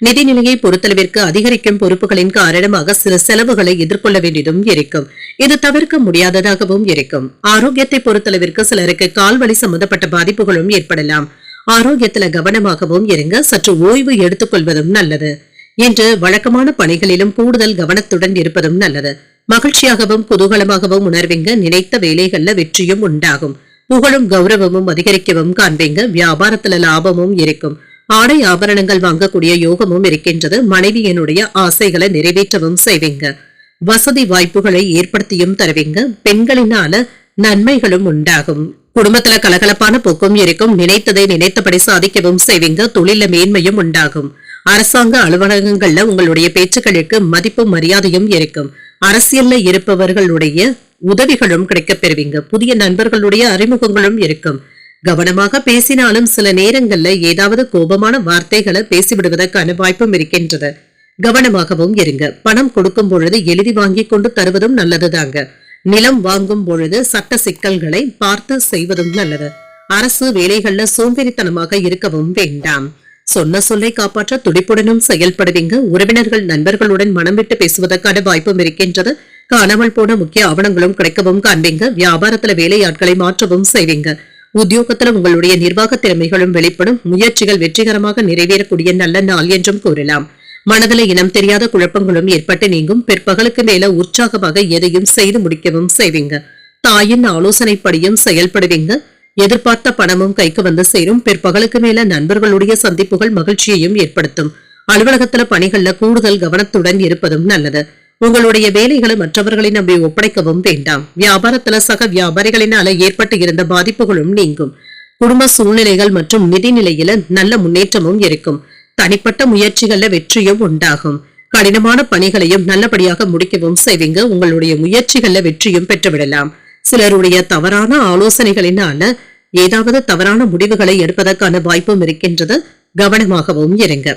நிதிநிலையை பொறுத்தளவிற்கு அதிகரிக்கும் பொறுப்புகளின் காரணமாக சில செலவுகளை எதிர்கொள்ள வேண்டியதும் இருக்கும். இது தவிர்க்க முடியாததாகவும் இருக்கும். ஆரோக்கியத்தை பொறுத்தளவிற்கு சிலருக்கு கால்வலி சம்பந்தப்பட்ட பாதிப்புகளும் ஏற்படலாம். ஆரோக்கியத்துல கவனமாகவும் இருங்க. சற்று ஓய்வு எடுத்துக் கொள்வதும் நல்லது. என்று வழக்கமான பணிகளிலும் கூடுதல் கவனத்துடன் இருப்பதும் நல்லது. மகிழ்ச்சியாகவும் குதூகலமாகவும் உணர்வீங்க. நினைத்த வேலைகள்ல வெற்றியும் உண்டாகும். புகழும் கௌரவமும் அதிகரிக்கவும் காண்பீங்க. வியாபாரத்துல லாபமும் இருக்கும். ஆடை ஆபரணங்கள் வாங்கக்கூடிய யோகமும் இருக்கின்றது. மனைவியினுடைய ஆசைகளை நிறைவேற்றவும் செய்வீங்க. வசதி வாய்ப்புகளை ஏற்படுத்தியும் தருவீங்க. பெண்களினால நன்மைகளும் உண்டாகும். குடும்பத்துல கலகலப்பான போக்கும் இருக்கும். நினைத்ததை நினைத்தபடி சாதிக்கவும் செய்வீங்க. தொழில மேன்மையும் உண்டாகும். அரசாங்க அலுவலகங்கள்ல உங்களுடைய பேச்சுக்களுக்கு மதிப்பும் மரியாதையும் இருக்கும். அரசியல்ல இருப்பவர்களுடைய உதவிகளும் கிடைக்கப் பெறுவீங்க. புதிய நண்பர்களுடைய அறிமுகங்களும் இருக்கும். கவனமாக பேசினாலும் சில நேரங்கள்ல ஏதாவது கோபமான வார்த்தைகளை பேசிவிடுவதற்கான வாய்ப்பும் இருக்கின்றது. கவனமாகவும் இருங்க. பணம் கொடுக்கும் பொழுது எழுதி வாங்கி கொண்டு தருவதும் நல்லதுதாங்க. நிலம் வாங்கும் பொழுது சட்ட சிக்கல்களை பார்த்து செய்வதும் நல்லது. அரசு வேலைகள்ல சோம்பேறித்தனமாக இருக்கவும் வேண்டாம். சொன்ன சொல்லை காப்பாற்ற துடிப்புடனும் செயல்படுவீங்க. உறவினர்கள் நண்பர்களுடன் மனம் விட்டு பேசுவதற்கான வாய்ப்பும் இருக்கின்றது. காணாமல் போன முக்கிய ஆவணங்களும் கிடைக்கவும் காண்பீங்க. வியாபாரத்துல வேலையாட்களை மாற்றவும் செய்வீங்க. உத்தியோகத்துல உங்களுடைய நிர்வாக திறமைகளும் வெளிப்படும். முயற்சிகள் வெற்றிகரமாக நிறைவேறக்கூடிய நல்ல நாள் என்றும் கூறலாம். மனதில் இனம் தெரியாத குழப்பங்களும் ஏற்பட்டு நீங்கும். பிற்பகலுக்கு மேல உற்சாகமாக எதையும் செய்து முடிக்கவும் செய்வீங்க. தாயின் ஆலோசனைப்படியும் செயல்படுவீங்க. எதிர்பார்த்த பணமும் கைக்கு வந்து சேரும். பிற்பகலுக்கு மேல நண்பர்களுடைய சந்திப்புகள் மகிழ்ச்சியையும் ஏற்படுத்தும். அலுவலகத்துல பணிகள்ல கூடுதல் கவனத்துடன் இருப்பதும் நல்லது. உங்களுடைய வேலைகளை மற்றவர்களை நம்பி ஒப்படைக்கவும் வேண்டாம். வியாபாரத்துல சக வியாபாரிகளினால ஏற்பட்டு இருந்த பாதிப்புகளும் நீங்கும். குடும்ப சூழ்நிலைகள் மற்றும் நிதி நிலையில நல்ல முன்னேற்றமும் இருக்கும். தனிப்பட்ட முயற்சிகள்ல வெற்றியும் உண்டாகும். கடினமான பணிகளையும் நல்லபடியாக முடிக்கவும் செய்வீங்க. உங்களுடைய முயற்சிகள்ல வெற்றியும் பெற்றுவிடலாம். சிலருடைய தவறான ஆலோசனைகளினால ஏதாவது தவறான முடிவுகளை எடுப்பதற்கான வாய்ப்பும் இருக்கின்றது. கவனமாகவும் இருங்க.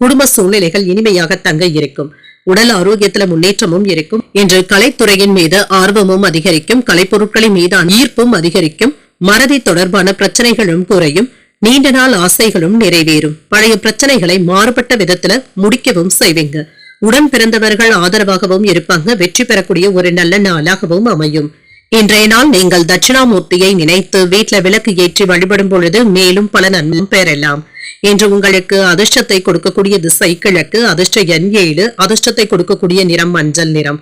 குடும்ப சூழ்நிலைகள் இனிமையாக தங்க இருக்கும். உடல் ஆரோக்கியத்துல முன்னேற்றமும் இருக்கும். என்று கலைத்துறையின் மீது ஆர்வமும் அதிகரிக்கும். கலைப்பொருட்களின் மீதான ஈர்ப்பும் அதிகரிக்கும். மறதி தொடர்பான பிரச்சனைகளும் குறையும். நீண்ட நாள் ஆசைகளும் நிறைவேறும். பழைய பிரச்சனைகளை மாறுபட்ட விதத்துல முடிக்கவும் செய்வீங்க. உடன் பிறந்தவர்கள் ஆதரவாகவும் இருப்பாங்க. வெற்றி பெறக்கூடிய ஒரு நல்ல நாளாகவும் அமையும். இன்றைய நாள் நீங்கள் தட்சிணாமூர்த்தியை நினைத்து வீட்டுல விளக்கு ஏற்றி வழிபடும் பொழுது மேலும் பல நன்மையும் பெறலாம். இன்று உங்களுக்கு அதிர்ஷ்டத்தை கொடுக்கக்கூடிய திசை கிழக்கு. அதிர்ஷ்ட எண் 7. அதிர்ஷ்டத்தை கொடுக்கக்கூடிய நிறம் மஞ்சள் நிறம்.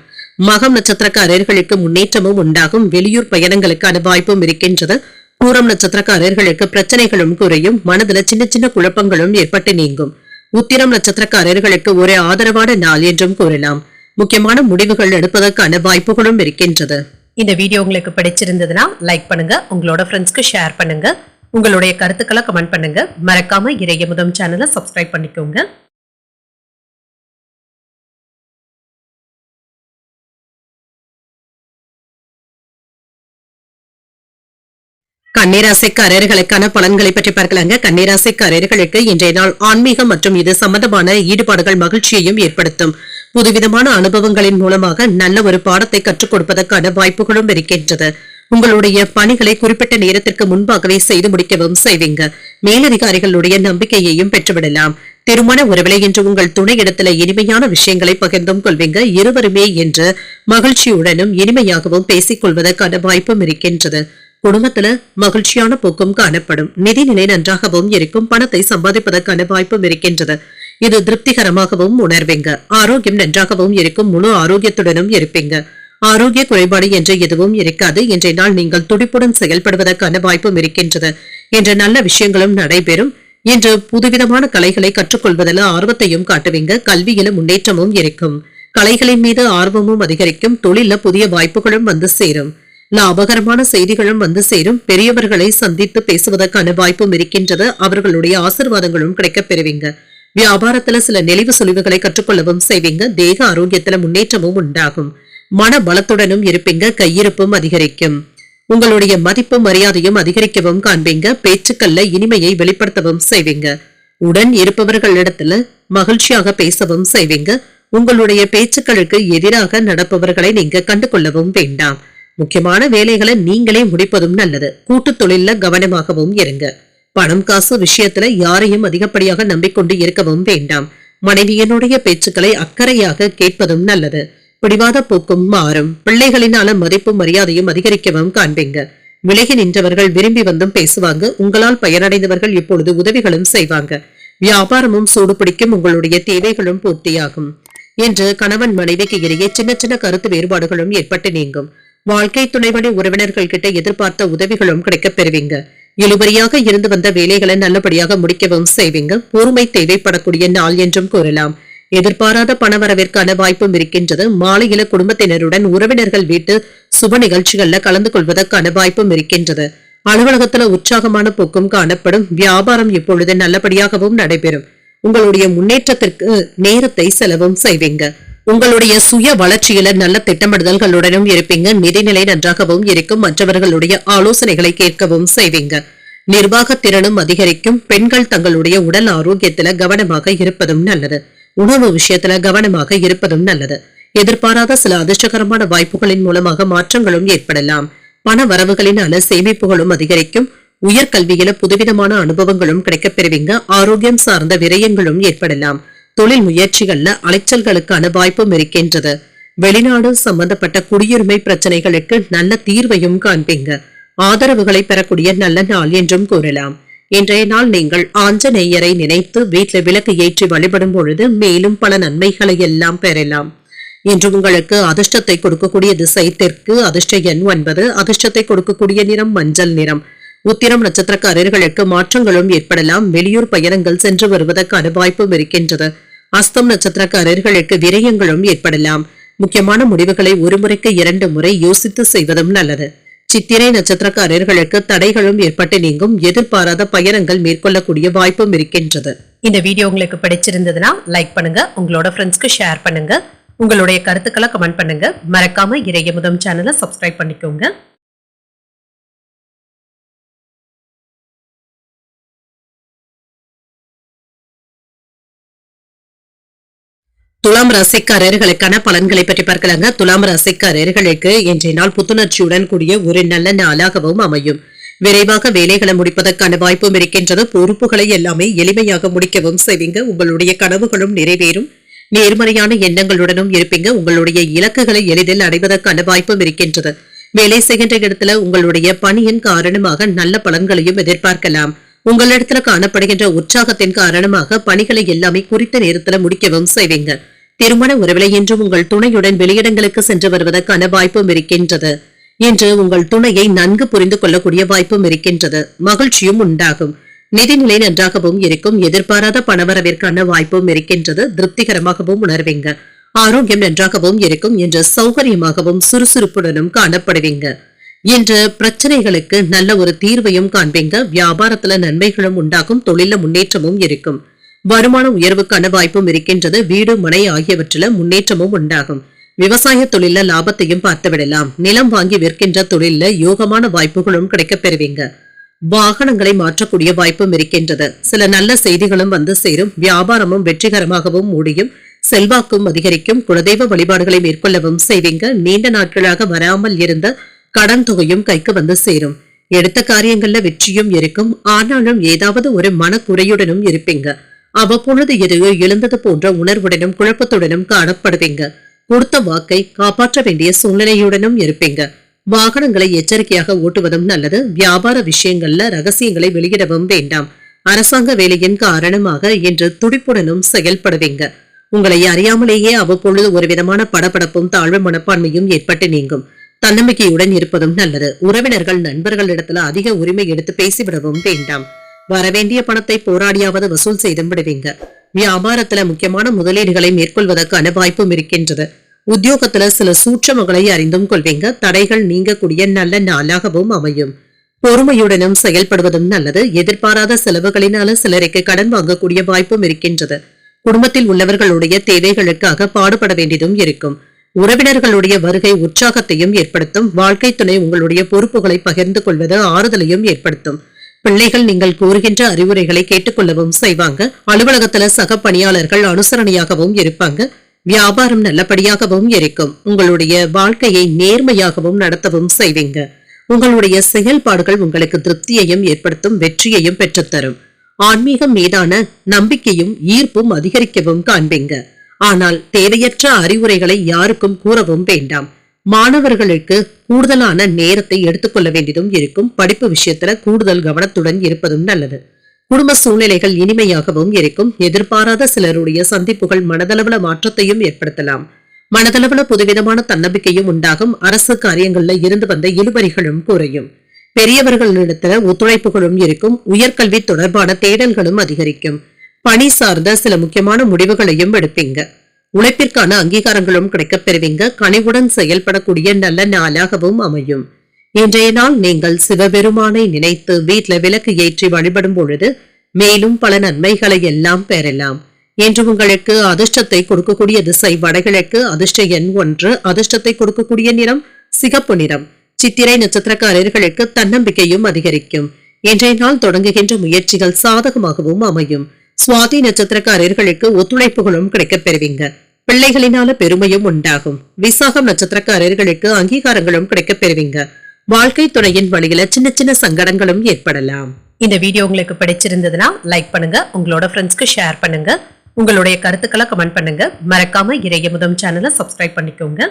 மகம் நட்சத்திரக்காரர்களுக்கு முன்னேற்றமும் உண்டாகும். வெளியூர் பயணங்களுக்கான வாய்ப்பும் இருக்கின்றது. பூரம் நட்சத்திரக்காரர்களுக்கு பிரச்சனைகளும் குறையும். மனதுல சின்ன சின்ன குழப்பங்களும் ஏற்பட்டு நீங்கும். உத்திரம் நட்சத்திரக்காரர்களுக்கு ஒரு ஆதரவான நாள் என்றும் கூறலாம். முக்கியமான முடிவுகள் எடுப்பதற்கான வாய்ப்புகளும் இருக்கின்றது. இந்த வீடியோ உங்களுக்கு பிடிச்சிருந்ததுன்னா லைக் பண்ணுங்க. உங்களோட ஃப்ரெண்ட்ஸ்க்கு ஷேர் பண்ணுங்க. உங்களுடைய கருத்துக்களை கமெண்ட் பண்ணுங்க. மறக்காம இறையமுதம் சேனலை சப்ஸ்கிரைப் பண்ணிக்கோங்க. கன்னிராசிக்காரர்களுக்கான பலன்களை பற்றி பார்க்கலாங்க. கன்னிராசிக்காரர்களுக்கு இன்றைய நாள் ஆன்மீகம் மற்றும் இது சம்பந்தமான ஈடுபாடுகள் மகிழ்ச்சியையும் ஏற்படுத்தும். புதுவிதமான அனுபவங்களின் மூலமாக நல்ல ஒரு பாடத்தை கற்றுக் கொடுப்பதற்கான வாய்ப்புகளும் இருக்கின்றது. உங்களுடைய பணிகளை குறிப்பிட்ட நேரத்திற்கு முன்பாகவே செய்து முடிக்கவும் செய்வீங்க. மேலதிகாரிகளுடைய நம்பிக்கையையும் பெற்றுவிடலாம். திருமண உறவிலை என்று உங்கள் துணையிடத்துல இனிமையான விஷயங்களை பகிர்ந்தும் கொள்வீங்க. இருவருமே என்று மகிழ்ச்சியுடனும் இனிமையாகவும் பேசிக் கொள்வதற்கான வாய்ப்பும் இருக்கின்றது. குடும்பத்துல மகிழ்ச்சியான போக்கும் காணப்படும். நிதிநிலை நன்றாகவும் இருக்கும். பணத்தை சம்பாதிப்பதற்கான வாய்ப்பும் இருக்கின்றது. இது திருப்திகரமாகவும் உணர்வீங்க. ஆரோக்கியம் நன்றாகவும் இருக்கும். முழு ஆரோக்கியத்துடனும் இருப்பீங்க. ஆரோக்கிய குறைபாடு என்று எதுவும் இருக்காது. இன்றைய நாள் நீங்கள் துடிப்புடன் செயல்படுவதற்கான வாய்ப்பும் இருக்கின்றது. என்ற நல்ல விஷயங்களும் நடைபெறும். இன்று புதுவிதமான கலைகளை கற்றுக்கொள்வதில் ஆர்வத்தையும் காட்டுவீங்க. கல்வியில முன்னேற்றமும் இருக்கும். கலைகளின் மீது ஆர்வமும் அதிகரிக்கும். தொழில புதிய வாய்ப்புகளும் வந்து சேரும். லாபகரமான செய்திகளும் வந்து சேரும். பெரியவர்களை சந்தித்து பேசுவதற்கான வாய்ப்பும் இருக்கின்றது. அவர்களுடைய ஆசீர்வாதங்களும் கிடைக்கப் பெறுவீங்க. வியாபாரத்துல சில நெளிவு சுழிவுகளை கற்றுக்கொள்ளவும் செய்வீங்க. தேக ஆரோக்கியத்துல முன்னேற்றமும் உண்டாகும். மன பலத்துடனும் இருப்பீங்க. கையிருப்பும் அதிகரிக்கும். உங்களுடைய மதிப்பும் மரியாதையும் அதிகரிக்கவும் காண்பீங்க. பேச்சுக்கள்ல இனிமையை வெளிப்படுத்தவும் செய்வீங்க. உடன் இருப்பவர்களிடத்துல மகிழ்ச்சியாக பேசவும் செய்வீங்க. உங்களுடைய பேச்சுக்களுக்கு எதிராக நடப்பவர்களை நீங்க கண்டுகொள்ளவும் வேண்டாம். முக்கியமான வேலைகளை நீங்களே முடிப்பதும் நல்லது. கூட்டு தொழில கவனமாகவும் இருங்க. பணம் காசு விஷயத்துல யாரையும் அதிகப்படியாக நம்பிக்கொண்டு இருக்கவும் வேண்டாம். மனைவியினுடைய பேச்சுக்களை அக்கறையாக கேட்பதும் நல்லது. பிடிவாத போக்கும் மாறும். பிள்ளைகளினால மதிப்பும் மரியாதையும் அதிகரிக்கவும் காண்பீங்க. விலகி நின்றவர்கள் விரும்பி வந்தும் பேசுவாங்க. உங்களால் பயனடைந்தவர்கள் இப்பொழுது உதவிகளும் செய்வாங்க. வியாபாரமும் சூடு பிடிக்கும். உங்களுடைய தேவைகளும் பூர்த்தியாகும். என்று கணவன் மனைவிக்கு இடையே சின்ன சின்ன கருத்து வேறுபாடுகளும் ஏற்பட்டு நீங்கும். வாழ்க்கை துணைவனை உறவினர்கள் கிட்ட எதிர்பார்த்த உதவிகளும் கிடைக்கப் பெறுவீங்க. இழுபறியாக இருந்து வந்த வேலைகளை நல்லபடியாக முடிக்கவும் செய்வீங்க. பொறுமை தேவைப்படக்கூடிய நாள் என்றும் கூறலாம். எதிர்பாராத பணவரவிற்கான வாய்ப்பும் இருக்கின்றது. மாலையில குடும்பத்தினருடன் உறவினர்கள் வீட்டு சுப நிகழ்ச்சிகள்ல கலந்து கொள்வதற்கான வாய்ப்பும் இருக்கின்றது. அலுவலகத்துல உற்சாகமான போக்கும் காணப்படும். வியாபாரம் இப்பொழுது நல்லபடியாகவும் நடைபெறும். உங்களுடைய முன்னேற்றத்திற்கு நேரத்தை செலவும் செய்வீங்க. உங்களுடைய சுய வளர்ச்சியில நல்ல திட்டமிடுதல்களுடனும் இருப்பீங்க. நிதிநிலை நன்றாகவும் இருக்கும். மற்றவர்களுடைய ஆலோசனைகளை கேட்கவும் செய்வீங்க. நிர்வாக திறனும் அதிகரிக்கும். பெண்கள் தங்களுடைய உடல் ஆரோக்கியத்துல கவனமாக இருப்பதும் நல்லது. உணவு விஷயத்துல கவனமாக இருப்பதும் நல்லது. எதிர்பாராத சில அதிர்ஷ்டகரமான வாய்ப்புகளின் மூலமாக மாற்றங்களும் ஏற்படலாம். பண வரவுகளினால சேமிப்புகளும் அதிகரிக்கும். உயர்கல்வியில புதுவிதமான அனுபவங்களும் கிடைக்கப் பெறுவீங்க. ஆரோக்கியம் சார்ந்த விரயங்களும் ஏற்படலாம். தொழில் முயற்சிகள்ல அலைச்சல்களுக்கான வாய்ப்பும் இருக்கின்றது. வெளிநாடு சம்பந்தப்பட்ட குடியுரிமை பிரச்சனைகளுக்கு நல்ல தீர்வையும் காண்பீங்க. ஆதரவுகளை பெறக்கூடிய நல்ல நாள் என்றும் கூறலாம். இன்றைய நாள் நீங்கள் ஆஞ்சநேயரை நினைத்து வீட்டில் விளக்கு ஏற்றி வழிபடும் பொழுது மேலும் பல நன்மைகளை எல்லாம் பெறலாம். இன்று உங்களுக்கு அதிர்ஷ்டத்தை கொடுக்கக்கூடிய திசை தெற்கு, அதிர்ஷ்ட எண் 9, அதிர்ஷ்டத்தை கொடுக்கக்கூடிய நிறம் மஞ்சள் நிறம். உத்திரம் நட்சத்திரக்காரர்களுக்கு மாற்றங்களும் ஏற்படலாம். வெளியூர் பயணங்கள் சென்று வருவதற்கான வாய்ப்பும் இருக்கின்றது. அஸ்தம் நட்சத்திரக்காரர்களுக்கு விரயங்களும் ஏற்படலாம். முக்கியமான முடிவுகளை ஒரு முறைக்கு 2 முறை யோசித்து செய்வதும் நல்லது. சித்திரை நட்சத்திரக்காரர்களுக்கு தடைகளும் ஏற்பட்டு நீங்கும். எதிர்பாராத பயணங்கள் மேற்கொள்ளக்கூடிய வாய்ப்பும் இருக்கின்றது. இந்த வீடியோ உங்களுக்கு பிடிச்சிருந்ததுன்னா லைக் பண்ணுங்க, உங்களோட ஃப்ரெண்ட்ஸ்க்கு ஷேர் பண்ணுங்க, உங்களுடைய கருத்துக்களை கமெண்ட் பண்ணுங்க. மறக்காம இறையமுதம் சேனலை சப்ஸ்கிரைப் பண்ணிக்கோங்க. துலாம் ராசிக்காரர்களுக்கான பலன்களை பற்றி பார்க்கலாங்க. துலாம் ராசிக்காரர்களுக்கு இன்றைய நாள் புத்துணர்ச்சியுடன் கூடிய ஒரு நல்ல நாளாகவும் அமையும். விரைவாக வேலைகளை முடிப்பதற்கான வாய்ப்பும் இருக்கின்றது. பொறுப்புகளை எல்லாமே எளிமையாக முடிக்கவும் செய்வீங்க. உங்களுடைய கனவுகளும் நிறைவேறும். நேர்மறையான எண்ணங்களுடனும் இருப்பீங்க. உங்களுடைய இலக்குகளை எளிதில் அடைவதற்கான வாய்ப்பும் இருக்கின்றது. வேலை செய்கின்ற இடத்துல உங்களுடைய பணியின் காரணமாக நல்ல பலன்களையும் எதிர்பார்க்கலாம். உங்களிடத்துல காணப்படுகின்ற உற்சாகத்தின் காரணமாக பணிகளை எல்லாமே குறித்த நேரத்துல முடிக்கவும் செய்வீங்க. திருமண உறவிலை இன்று உங்கள் துணையுடன் வெளியிடங்களுக்கு சென்று வருவதற்கான வாய்ப்பும் இருக்கின்றது. இன்று உங்கள் துணையை நன்கு புரிந்து கொள்ளக்கூடிய வாய்ப்பும் இருக்கின்றது. மகிழ்ச்சியும் உண்டாகும். நிதிநிலை நன்றாகவும் இருக்கும். எதிர்பாராத பணவரவிற்கான வாய்ப்பும் இருக்கின்றது. திருப்திகரமாகவும் உணர்வீங்க. ஆரோக்கியம் நன்றாகவும் இருக்கும். இன்று சௌகரியமாகவும் சுறுசுறுப்புடனும் காணப்படுவீங்க. இன்று பிரச்சனைகளுக்கு நல்ல ஒரு தீர்வையும் காண்பீங்க. வியாபாரத்துல நன்மைகளும் உண்டாகும். தொழில முன்னேற்றமும் இருக்கும். வருமான உயர்வுக்கான வாய்ப்பும் இருக்கின்றது. வீடு மனை ஆகியவற்றில முன்னேற்றமும் உண்டாகும். விவசாய தொழில லாபத்தையும் பார்த்து விடலாம். நிலம் வாங்கி விற்கின்ற தொழில யோகமான வாய்ப்புகளும் கிடைக்கப் பெறுவீங்க. வாகனங்களை மாற்றக்கூடிய வாய்ப்பும் இருக்கின்றது. சில நல்ல செய்திகளும் வந்து சேரும். வியாபாரமும் வெற்றிகரமாகவும் முடியும். செல்வாக்கும் அதிகரிக்கும். குலதெய்வ வழிபாடுகளை மேற்கொள்ளவும் செய்வீங்க. நீண்ட நாட்களாக வராமல் இருந்த கடன் தொகையும் கைக்கு வந்து சேரும். எடுத்த காரியங்கள்ல வெற்றியும் இருக்கும். ஆனாலும் ஏதாவது ஒரு மனக்குறையுடனும் இருப்பீங்க. அவ்வப்பொழுது எதையோ எழுந்தது போன்ற உணர்வுடனும் குழப்பத்துடனும் காணப்படுவீங்க. கொடுத்த வாக்கை காப்பாற்ற வேண்டிய சூழ்நிலையுடனும் இருப்பீங்க. வாகனங்களை எச்சரிக்கையாக ஓட்டுவதும் நல்லது. வியாபார விஷயங்கள்ல ரகசியங்களை வெளியிடவும் வேண்டாம். அரசாங்க வேலையின் காரணமாக இன்று துடிப்புடனும் செயல்படுவீங்க. உங்களை அறியாமலேயே அவ்வப்பொழுது ஒரு விதமான படபடப்பும் தாழ்வு மனப்பான்மையும் ஏற்பட்டு நீங்கும். தன்னம்பிக்கையுடன் இருப்பதும் நல்லது. உறவினர்கள் நண்பர்களிடத்துல அதிக உரிமை எடுத்து பேசிவிடவும் வேண்டாம். வரவேண்டிய பணத்தை போராடியாவது வசூல் செய்தும் விடுவீங்க. வியாபாரத்துல முக்கியமான முதலீடுகளை மேற்கொள்வதற்கான வாய்ப்பும் இருக்கின்றது. உத்தியோகத்துல சில சூட்சமங்களை அறிந்தும் கொள்வீங்க. தடைகள் நீங்கக்கூடிய நல்ல நாளாகவும் அமையும். பொறுமையுடனும் செயல்படுவதும் நல்லது. எதிர்பாராத செலவுகளினால சிலருக்கு கடன் வாங்கக்கூடிய வாய்ப்பும் இருக்கின்றது. குடும்பத்தில் உள்ளவர்களுடைய தேவைகளுக்காக பாடுபட வேண்டியதும் இருக்கும். உறவினர்களுடைய வருகை உற்சாகத்தையும் ஏற்படுத்தும். வாழ்க்கை துணை உங்களுடைய பொறுப்புகளை பகிர்ந்து கொள்வது ஆறுதலையும் ஏற்படுத்தும். பிள்ளைகள் நீங்கள் கூறுகின்ற அறிவுரைகளை கேட்டுக்கொள்ளவும் செய்வாங்க. அலுவலகத்துல சக பணியாளர்கள் அனுசரணையாகவும் இருப்பாங்க. வியாபாரம் நல்லபடியாகவும் இருக்கும். உங்களுடைய வாழ்க்கையை நேர்மையாகவும் நடத்தவும் செய்வீங்க. உங்களுடைய செயல்பாடுகள் உங்களுக்கு திருப்தியையும் ஏற்படுத்தும். வெற்றியையும் பெற்றுத்தரும். ஆன்மீகம் மீதான நம்பிக்கையும் ஈர்ப்பும் அதிகரிக்கவும் காண்பீங்க. ஆனால் தேவையற்ற அறிவுரைகளை யாருக்கும் கூறவும் வேண்டாம். மாணவர்களுக்கு கூடுதலான நேரத்தை எடுத்துக்கொள்ள வேண்டியதும் இருக்கும். படிப்பு விஷயத்துல கூடுதல் கவனத்துடன் இருப்பதும் நல்லது. குடும்ப சூழ்நிலைகள் இனிமையாகவும் இருக்கும். எதிர்பாராத சிலருடைய சந்திப்புகள் மனதளவுல மாற்றத்தையும் ஏற்படுத்தலாம். மனதளவுல புதுவிதமான தன்னம்பிக்கையும் உண்டாகும். அரசு காரியங்கள்ல இருந்து வந்த இழுபறிகளும் குறையும். பெரியவர்களிடத்துல ஒத்துழைப்புகளும் இருக்கும். உயர்கல்வி தொடர்பான தேடல்களும் அதிகரிக்கும். பணி சார்ந்த சில முக்கியமான முடிவுகளையும் எடுப்பீங்க. உழைப்பிற்கான அங்கீகாரங்களும் கிடைக்கப் பெறுவீங்க. கனிவுடன் செயல்படக்கூடிய நல்ல நாளாகவும் அமையும். இன்றைய நாள் நீங்கள் சிவபெருமானை நினைத்து வீட்ல விளக்கு ஏற்றி வழிபடும் பொழுது மேலும் பல நன்மைகளை எல்லாம் பெறலாம். இன்று உங்களுக்கு அதிர்ஷ்டத்தை கொடுக்கக்கூடிய திசை வடகிழக்கு, அதிர்ஷ்ட எண் 1, அதிர்ஷ்டத்தை கொடுக்கக்கூடிய நிறம் சிகப்பு நிறம். சித்திரை நட்சத்திரக்காரர்களுக்கு தன்னம்பிக்கையும் அதிகரிக்கும். இன்றைய நாள் தொடங்குகின்ற முயற்சிகள் சாதகமாகவும் அமையும். சுவாதி நட்சத்திரக்காரர்களுக்கு ஒத்துழைப்புகளும் கிடைக்கப் பெறுவீங்க. பிள்ளைகளினால பெருமையும் உண்டாகும். விசாகம் நட்சத்திரக்காரர்களுக்கு அங்கீகாரங்களும் கிடைக்கப் பெறுவீங்க. வாழ்க்கை துணையின் வழியில சின்ன சின்ன சங்கடங்களும் ஏற்படலாம். இந்த வீடியோ உங்களுக்கு பிடிச்சிருந்ததுன்னா லைக் பண்ணுங்க, உங்களோட ஃப்ரெண்ட்ஸ்க்கு ஷேர் பண்ணுங்க, உங்களுடைய கருத்துக்களை கமெண்ட் பண்ணுங்க. மறக்காம இறையமுதம் சேனலை சப்ஸ்கிரைப் பண்ணிக்கோங்க.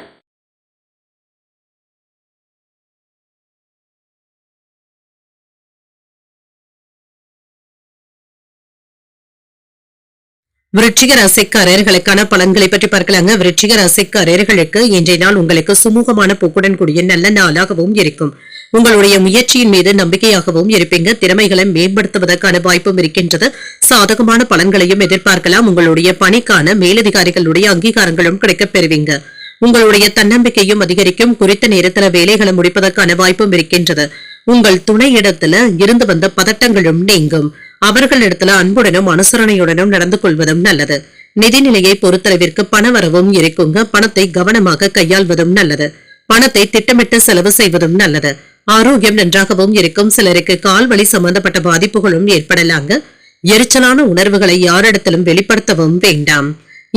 விருச்சிக ராசிக்காரர்களுக்கான பலன்களை பற்றி பார்க்கலாங்க. விருச்சிக ராசிக்காரர்களுக்கு இன்றைய நாள் உங்களுக்கு சுமூகமான போக்குடன் கூடிய நல்ல நாளாகவும் இருக்கும். உங்களுடைய முயற்சியின் மீது நம்பிக்கையாகவும் இருப்பீங்க. திறமைகளை மேம்படுத்துவதற்கான வாய்ப்பும் இருக்கின்றது. சாதகமான பலன்களையும் எதிர்பார்க்கலாம். உங்களுடைய பணிக்கான மேலதிகாரிகளுடைய அங்கீகாரங்களும் கிடைக்கப் பெறுவீங்க. உங்களுடைய தன்னம்பிக்கையும் அதிகரிக்கும். குறித்த நேரத்தில் வேலைகளை முடிப்பதற்கான வாய்ப்பும் இருக்கின்றது. உங்கள் துணை இடத்துல இருந்து வந்த பதட்டங்களும் நீங்கும். அவர்களிடத்துல அன்புடனும் அனுசரணையுடனும் நடந்து கொள்வதும் நல்லது. நிதிநிலையை பொறுத்தளவிற்கு பணவரவும் இருக்குங்க. பணத்தை கவனமாக கையாள்வதும் நல்லது. பணத்தை திட்டமிட்டு செலவு செய்வதும் நல்லது. ஆரோக்கியம் நன்றாகவும் இருக்கும். சிலருக்கு கால்வலி சம்பந்தப்பட்ட பாதிப்புகளும் ஏற்படலாங்க. எரிச்சலான உணர்வுகளை யாரிடத்திலும் வெளிப்படுத்தவும் வேண்டாம்.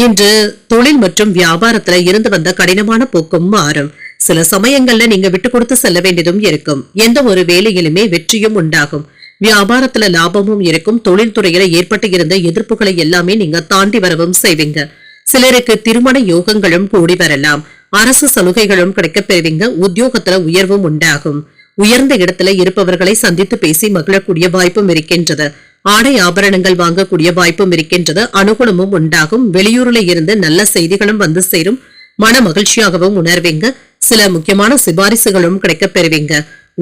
இன்று தொழில் மற்றும் வியாபாரத்துல இருந்து வந்த கடினமான போக்கும் மாறும். சில சமயங்கள்ல நீங்க விட்டு கொடுத்து செல்ல வேண்டியதும் இருக்கும். எந்த ஒரு வேலையிலுமே வெற்றியும் உண்டாகும். வியாபாரத்துல லாபமும் இருக்கும். தொழில்துறையில ஏற்பட்டு இருந்த எதிர்ப்புகளை எல்லாமே நீங்க தாண்டி வரவும் செய்வீங்க. சிலருக்கு திருமண யோகங்களும் கூடி வரலாம். அரசு சலுகைகளும் கிடைக்கப் பெறுவீங்க. உத்தியோகத்துல உயர்வும் உண்டாகும். உயர்ந்த இடத்துல இருப்பவர்களை சந்தித்து பேசி மகிழக்கூடிய வாய்ப்பும் இருக்கின்றது. ஆடை ஆபரணங்கள் வாங்கக்கூடிய வாய்ப்பும் இருக்கின்றது. அனுகூலமும் உண்டாகும். வெளியூர்ல இருந்து நல்ல செய்திகளும் வந்து சேரும். மன மகிழ்ச்சியாகவும் உணர்வீங்க. சில முக்கியமான சிபாரிசுகளும் கிடைக்கப் பெறுவீங்க.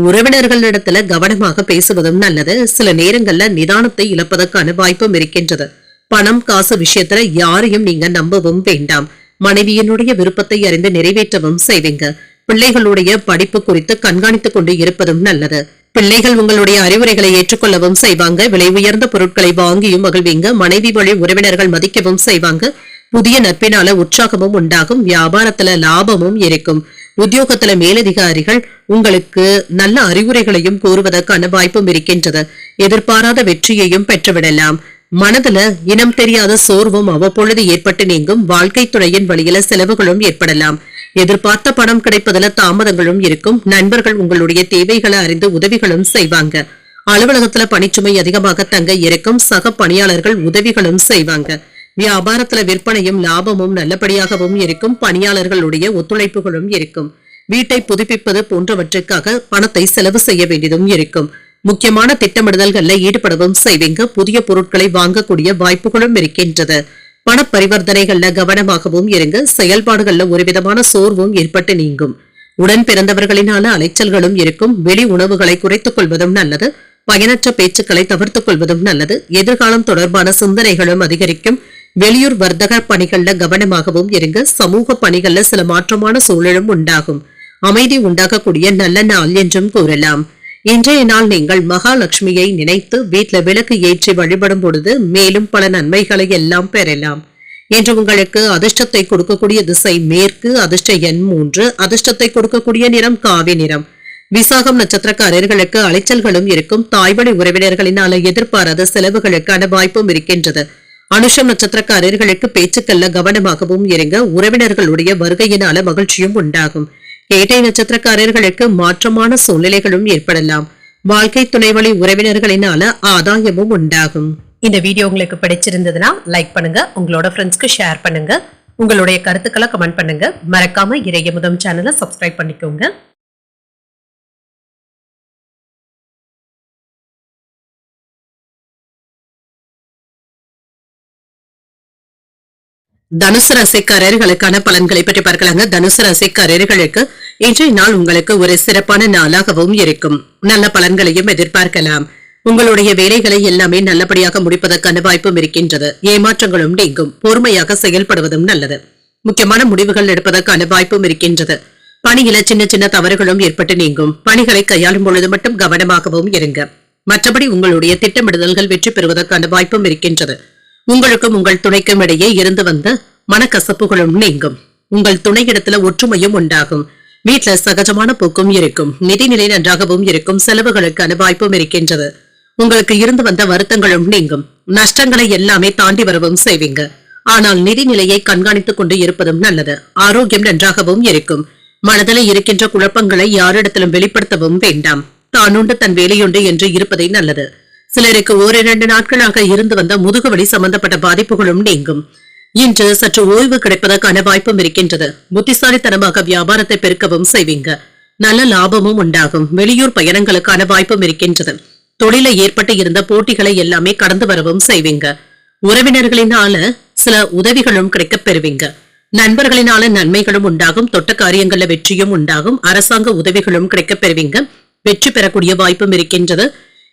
உறவினர்களிடத்துல கவனமாக பேசுவதும் நல்லது. சில நேரங்கள்ல நிதானத்தை இழப்பதற்கான வாய்ப்பும் இருக்கின்றது. பணம் காசு விஷயத்துல யாரையும் நீங்க நம்பவும் வேண்டாம். மனைவியினுடைய விருப்பத்தை அறிந்து நிறைவேற்றவும் செய்வீங்க. பிள்ளைகளுடைய படிப்பு குறித்து கண்காணித்துக் கொண்டு இருப்பதும் நல்லது. பிள்ளைகள் உங்களுடைய அறிவுரைகளை ஏற்றுக்கொள்ளவும் செய்வாங்க. விலை உயர்ந்த பொருட்களை வாங்கியும் மகிழ்வீங்க. மனைவி வழி உறவினர்கள் மதிக்கவும் செய்வாங்க. புதிய நட்பினால உற்சாகமும் உண்டாகும். வியாபாரத்துல லாபமும் இருக்கும். உத்தியோகத்துல மேலதிகாரிகள் உங்களுக்கு நல்ல அறிவுரைகளையும் கூறுவதற்கான வாய்ப்பும் இருக்கின்றது. எதிர்பாராத வெற்றியையும் பெற்றுவிடலாம். மனதுல இனம் தெரியாத சோர்வும் அவ்வப்பொழுது ஏற்பட்டு நீங்கும். வாழ்க்கை துணையின் வழியில செலவுகளும் ஏற்படலாம். எதிர்பார்த்த பணம் கிடைப்பதில் தாமதங்களும் இருக்கும். நண்பர்கள் உங்களுடைய தேவைகளை அறிந்து உதவிகளும் செய்வாங்க. அலுவலகத்துல பணிச்சுமை அதிகமாக தங்க இருக்கும். சக பணியாளர்கள் உதவிகளும் செய்வாங்க. வியாபாரத்துல விற்பனையும் லாபமும் நல்லபடியாகவும் இருக்கும். பணியாளர்களுடைய ஒத்துழைப்புகளும் இருக்கும். வீட்டை புதுப்பிப்பது போன்றவற்றுக்காக பணத்தை செலவு செய்ய வேண்டியதும் இருக்கும். முக்கியமான திட்டமிடுதல்கள்ல ஈடுபடவும் செய்வீங்க. புதிய பொருட்களை வாங்கக்கூடிய வாய்ப்புகளும் இருக்கின்றது. பண பரிவர்த்தனைகள்ல கவனமாகவும் இருங்க. செயல்பாடுகள்ல ஒரு விதமான சோர்வும் ஏற்பட்டு நீங்கும். உடன் பிறந்தவர்களினால அலைச்சல்களும் இருக்கும். வெளி உணவுகளை குறைத்துக் கொள்வதும் நல்லது. பயனற்ற பேச்சுக்களை தவிர்த்துக் கொள்வதும் நல்லது. எதிர்காலம் தொடர்பான சிந்தனைகளும் அதிகரிக்கும். வெளியூர் வர்த்தக பணிகள்ல கவனமாகவும் இருங்க. சமூக பணிகள்ல சில மாற்றமான சூழலும் உண்டாகும். அமைதி உண்டாகக்கூடிய நல்ல நாள் என்றும் கூறலாம். இன்றைய நாள் நீங்கள் மகாலட்சுமியை நினைத்து வீட்டுல விளக்கு ஏற்றி வழிபடும் பொழுது மேலும் பல நன்மைகளை எல்லாம் பெறலாம். என்று உங்களுக்கு அதிர்ஷ்டத்தை கொடுக்கக்கூடிய திசை மேற்கு. அதிர்ஷ்ட எண் 3. அதிர்ஷ்டத்தை கொடுக்கக்கூடிய நிறம் காவி நிறம். விசாகம் நட்சத்திரக்காரர்களுக்கு அலைச்சல்களும் இருக்கும். தாய்வழி உறவினர்களினால எதிர்பாராத செலவுகளுக்கான வாய்ப்பும் இருக்கின்றது. அனுஷம் நட்சத்திரக்காரர்களுக்கு பேச்சுக்கல்ல கவனமாகவும் இருங்க. உறவினர்களுடைய வருகையினால மகிழ்ச்சியும் உண்டாகும். கேட்டை நட்சத்திரக்காரர்களுக்கு மாற்றமான சூழ்நிலைகளும் ஏற்படலாம். வாழ்க்கை துணைவழி உறவினர்களினால ஆதாயமும் உண்டாகும். இந்த வீடியோ உங்களுக்கு பிடிச்சிருந்ததுன்னா லைக் பண்ணுங்க. உங்களோட ஃப்ரெண்ட்ஸ்க்கு ஷேர் பண்ணுங்க. உங்களுடைய கருத்துக்களை கமெண்ட் பண்ணுங்க. மறக்காம இறையமுதம் சேனலை சப்ஸ்கிரைப் பண்ணிக்கோங்க. தனுசு ராசிக்காரர்களுக்கான பலன்களை பற்றி பார்க்கலாங்க. தனுசு ராசிக்காரர்களுக்கு இன்றைய நாள் உங்களுக்கு ஒரு சிறப்பான நாளாகவும் இருக்கும். நல்ல பலன்களையும் எதிர்பார்க்கலாம். உங்களுடைய வேலைகளை எல்லாமே நல்லபடியாக முடிப்பதற்கான வாய்ப்பும் இருக்கின்றது. ஏமாற்றங்களும் நீங்கும். பொறுமையாக செயல்படுவதும் நல்லது. முக்கியமான முடிவுகள் எடுப்பதற்கான வாய்ப்பும் இருக்கின்றது. பணியில சின்ன சின்ன தவறுகளும் ஏற்பட்டு நீங்கும். பணிகளை கையாளும் பொழுது மட்டும் கவனமாகவும் இருங்க. மற்றபடி உங்களுடைய திட்டமிடுதல்கள் வெற்றி பெறுவதற்கான வாய்ப்பும் இருக்கின்றது. உங்களுக்கும் உங்கள் துணைக்கும் இடையே இருந்து வந்த மனக்கசப்புகளும் நீங்கும். உங்கள் துணையிடத்துல ஒற்றுமையும் உண்டாகும். வீட்டுல சகஜமான போக்கும் இருக்கும். நிதிநிலை நன்றாகவும் இருக்கும். செலவுகளுக்கான வாய்ப்பும் இருக்கின்றது. உங்களுக்கு இருந்து வந்த வருத்தங்களும் நீங்கும். நஷ்டங்களை எல்லாமே தாண்டி வரவும் செய்வீங்க. ஆனால் நிதிநிலையை கண்காணித்துக் கொண்டு இருப்பதும் நல்லது. ஆரோக்கியம் நன்றாகவும் இருக்கும். மனதில் இருக்கின்ற குழப்பங்களை யாரிடத்திலும் வெளிப்படுத்தவும் வேண்டாம். தானுண்டு தன் வேலையுண்டு என்று இருப்பதே நல்லது. சிலருக்கு 1-2 நாட்களாக இருந்து வந்த முதுகுவலி சம்பந்தப்பட்ட பாதிப்புகளும் நீங்கும். இன்று சற்று ஓய்வு கிடைப்பதற்கான வாய்ப்பும் இருக்கின்றது. புத்திசாலித்தனமாக வியாபாரத்தை பெருக்கவும் செய்வீங்க. நல்ல லாபமும் உண்டாகும். வெளியூர் பயணங்களுக்கான வாய்ப்பும் இருக்கின்றது. தொழில ஏற்பட்டு இருந்த போட்டிகளை எல்லாமே கடந்து வரவும் செய்வீங்க. உறவினர்களினால சில உதவிகளும் கிடைக்கப் பெறுவீங்க. நண்பர்களினால நன்மைகளும் உண்டாகும். தொட்ட காரியங்கள்ல வெற்றியும் உண்டாகும். அரசாங்க உதவிகளும் கிடைக்கப் பெறுவீங்க. வெற்றி பெறக்கூடிய வாய்ப்பும் இருக்கின்றது.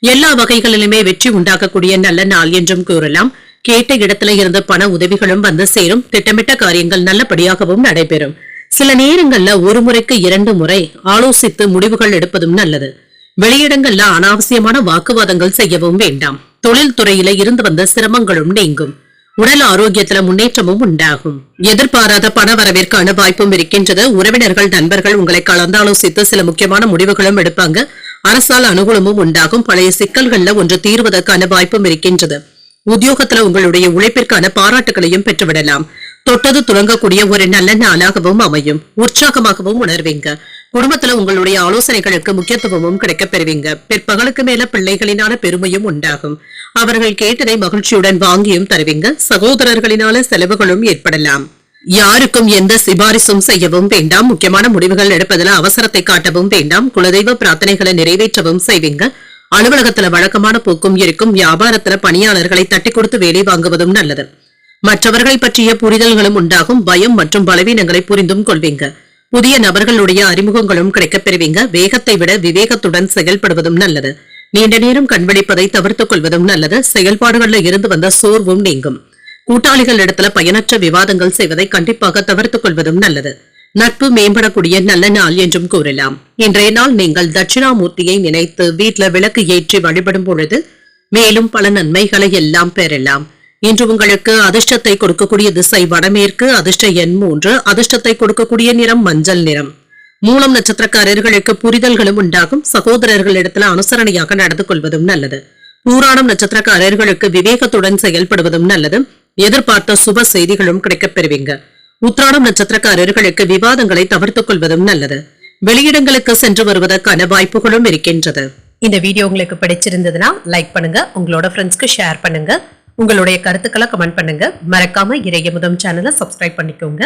எல்லா வகைகளிலுமே வெற்றி உண்டாக்கக்கூடிய நல்ல நாள் என்றும் கூறலாம். கேட்ட இடத்துல இருந்து பண உதவிகளும் வந்து சேரும். திட்டமிட்ட காரியங்கள் நல்லபடியாகவும் நடைபெறும். சில நேரங்கள்ல ஒரு முறைக்கு 2 முறை ஆலோசித்து முடிவுகள் எடுப்பதும் நல்லது. வெளியிடங்கள்ல அனாவசியமான வாக்குவாதங்கள் செய்யவும் வேண்டாம். தொழில் துறையில இருந்து வந்த சிரமங்களும் நீங்கும். உடல் ஆரோக்கியத்துல முன்னேற்றமும் உண்டாகும். எதிர்பாராத பண வரவிற்கான வாய்ப்பும் இருக்கின்றது. உறவினர்கள் நண்பர்கள் உங்களை கலந்தாலோசித்து சில முக்கியமான முடிவுகளும் எடுப்பாங்க. அரசால் அனுகூலமும் உண்டாகும். பழைய சிக்கல்கள்ல ஒன்று தீர்வதற்கான வாய்ப்பும் இருக்கின்றது. உத்தியோகத்துல உங்களுடைய உழைப்பிற்கான பாராட்டுகளையும் பெற்றுவிடலாம். தொட்டது துலங்கக்கூடிய ஒரு நல்ல நாளாகவும் அமையும். உற்சாகமாகவும் உணர்வீங்க. குடும்பத்துல உங்களுடைய ஆலோசனைகளுக்கு முக்கியத்துவமும் கிடைக்கப் பெறுவீங்க. பிற்பகலுக்கு மேல பிள்ளைகளினால பெருமையும் உண்டாகும். அவர்கள் கேட்டதை மகிழ்ச்சியுடன் வாங்கியும் தருவீங்க. சகோதரர்களினால செலவுகளும் ஏற்படலாம். யாருக்கும் எந்த சிபாரிசும் செய்யவும் வேண்டாம். முக்கியமான முடிவுகள் எடுப்பதில் அவசரத்தை காட்டவும் வேண்டாம். குலதெய்வ பிரார்த்தனைகளை நிறைவேற்றவும் செய்வீங்க. அலுவலகத்துல வழக்கமான போக்கும் இருக்கும். வியாபாரத்துல பணியாளர்களை தட்டி கொடுத்து வேலை வாங்குவதும் நல்லது. மற்றவர்களை பற்றிய புரிதல்களும் உண்டாகும். பயம் மற்றும் பலவீனங்களை புரிந்தும் கொள்வீங்க. புதிய நபர்களுடைய அறிமுகங்களும் கிடைக்கப் பெறுவீங்க. வேகத்தை விட விவேகத்துடன் செயல்படுவதும் நல்லது. நீண்ட நேரம் கண்விழிப்பதை தவிர்த்துக் கொள்வதும் நல்லது. செயல்பாடுகளில் இருந்து வந்த சோர்வும் நீங்கும். கூட்டாளிகள் இடத்துல பயனற்ற விவாதங்கள் செய்வதை கண்டிப்பாக தவிர்த்துக் கொள்வதும் நல்லது. நட்பு மேம்படக்கூடிய நல்ல நாள் என்றும் கூறலாம். இன்றைய நாள் நீங்கள் தட்சிணாமூர்த்தியை நினைத்து வீட்டில் விளக்கு ஏற்றி வழிபடும் பொழுது மேலும் பல நன்மைகளை எல்லாம் பெறலாம். இன்று உங்களுக்கு அதிர்ஷ்டத்தை கொடுக்கக்கூடிய திசை வடமேற்கு. அதிர்ஷ்ட எண் 3. அதிர்ஷ்டத்தை கொடுக்கக்கூடிய நிறம் மஞ்சள் நிறம். மூலம் நட்சத்திரக்காரர்களுக்கு புரிதல்களும் உண்டாகும். சகோதரர்களிடத்துல அனுசரணையாக நடந்து கொள்வதும் நல்லது. பூராடம் நட்சத்திரக்காரர்களுக்கு விவேகத்துடன் செயல்படுவதும் நல்லது. எதிர்பார்த்த சுப செய்திகளும் கிடைக்கப் பெறுவீங்க. உத்திராடம் நட்சத்திரக்காரர்களுக்கு விவாதங்களை தவிர்த்துக் கொள்வதும் நல்லது. வெளியிடங்களுக்கு சென்று வருவதற்கான வாய்ப்புகளும் இருக்கின்றது. இந்த வீடியோ உங்களுக்கு பிடிச்சிருந்ததுன்னா லைக் பண்ணுங்க. உங்களோட ஃப்ரெண்ட்ஸ்க்கு ஷேர் பண்ணுங்க. உங்களுடைய கருத்துக்களை கமெண்ட் பண்ணுங்க. மறக்காம இறையமுதம் சேனலை சப்ஸ்கிரைப் பண்ணிக்கோங்க.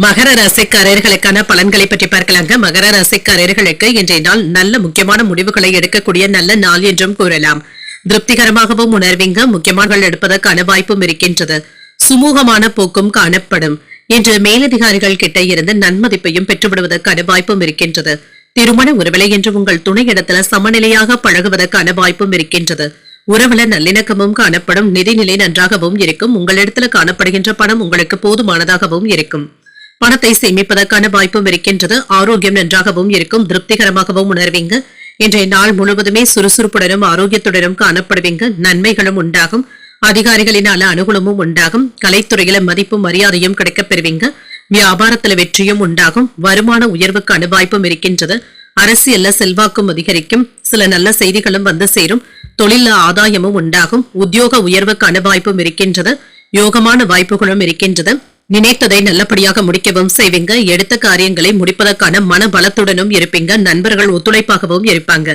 மகர ராசிக்காரர்களுக்கான பலன்களை பற்றி பார்க்கலாங்க. மகர ராசிக்காரர்களுக்கு இன்றைய நாள் நல்ல முக்கியமான முடிவுகளை எடுக்கக்கூடிய நல்ல நாள் என்றும் கூறலாம். திருப்திகரமாகவும் உணர்வீங்க. முக்கியமான எடுப்பதற்கான வாய்ப்பும் இருக்கின்றது. சுமூகமான போக்கும் காணப்படும். இன்று மேலதிகாரிகள் கிட்ட இருந்து நன்மதிப்பையும் பெற்றுவிடுவதற்கான வாய்ப்பும் இருக்கின்றது. திருமண உறவிலை என்று உங்கள் துணை இடத்துல சமநிலையாக பழகுவதற்கான வாய்ப்பும் இருக்கின்றது. உறவுல நல்லிணக்கமும் காணப்படும். நிதிநிலை நன்றாகவும் இருக்கும். உங்களிடத்துல காணப்படுகின்ற பணம் உங்களுக்கு போதுமானதாகவும் இருக்கும். பணத்தை சேமிப்பதற்கான வாய்ப்பும் இருக்கின்றது. ஆரோக்கியம் நன்றாகவும் இருக்கும். திருப்திகரமாகவும் உணர்வீங்க. இன்றைய நாள் முழுவதுமே சுறுசுறுப்புடனும் ஆரோக்கியத்துடனும் காணப்படுவீங்க. நன்மைகளும் உண்டாகும். அதிகாரிகளினால அனுகூலமும் உண்டாகும். கலைத்துறையில மதிப்பும் மரியாதையும் கிடைக்கப் பெறுவீங்க. வியாபாரத்துல வெற்றியும் உண்டாகும். வருமான உயர்வுக்கான வாய்ப்பும் இருக்கின்றது. அரசியல்ல செல்வாக்கும் அதிகரிக்கும். சில நல்ல செய்திகளும் வந்து சேரும். தொழில ஆதாயமும் உண்டாகும். உத்தியோக உயர்வுக்கான வாய்ப்பும் இருக்கின்றது. யோகமான வாய்ப்புகளும் இருக்கின்றது. நினைத்ததை நல்லபடியாக முடிக்கவும் செய்வீங்க. எடுத்த காரியங்களை முடிப்பதற்கான மன பலத்துடனும் இருப்பீங்க. நண்பர்கள் ஒத்துழைப்பாகவும் இருப்பாங்க.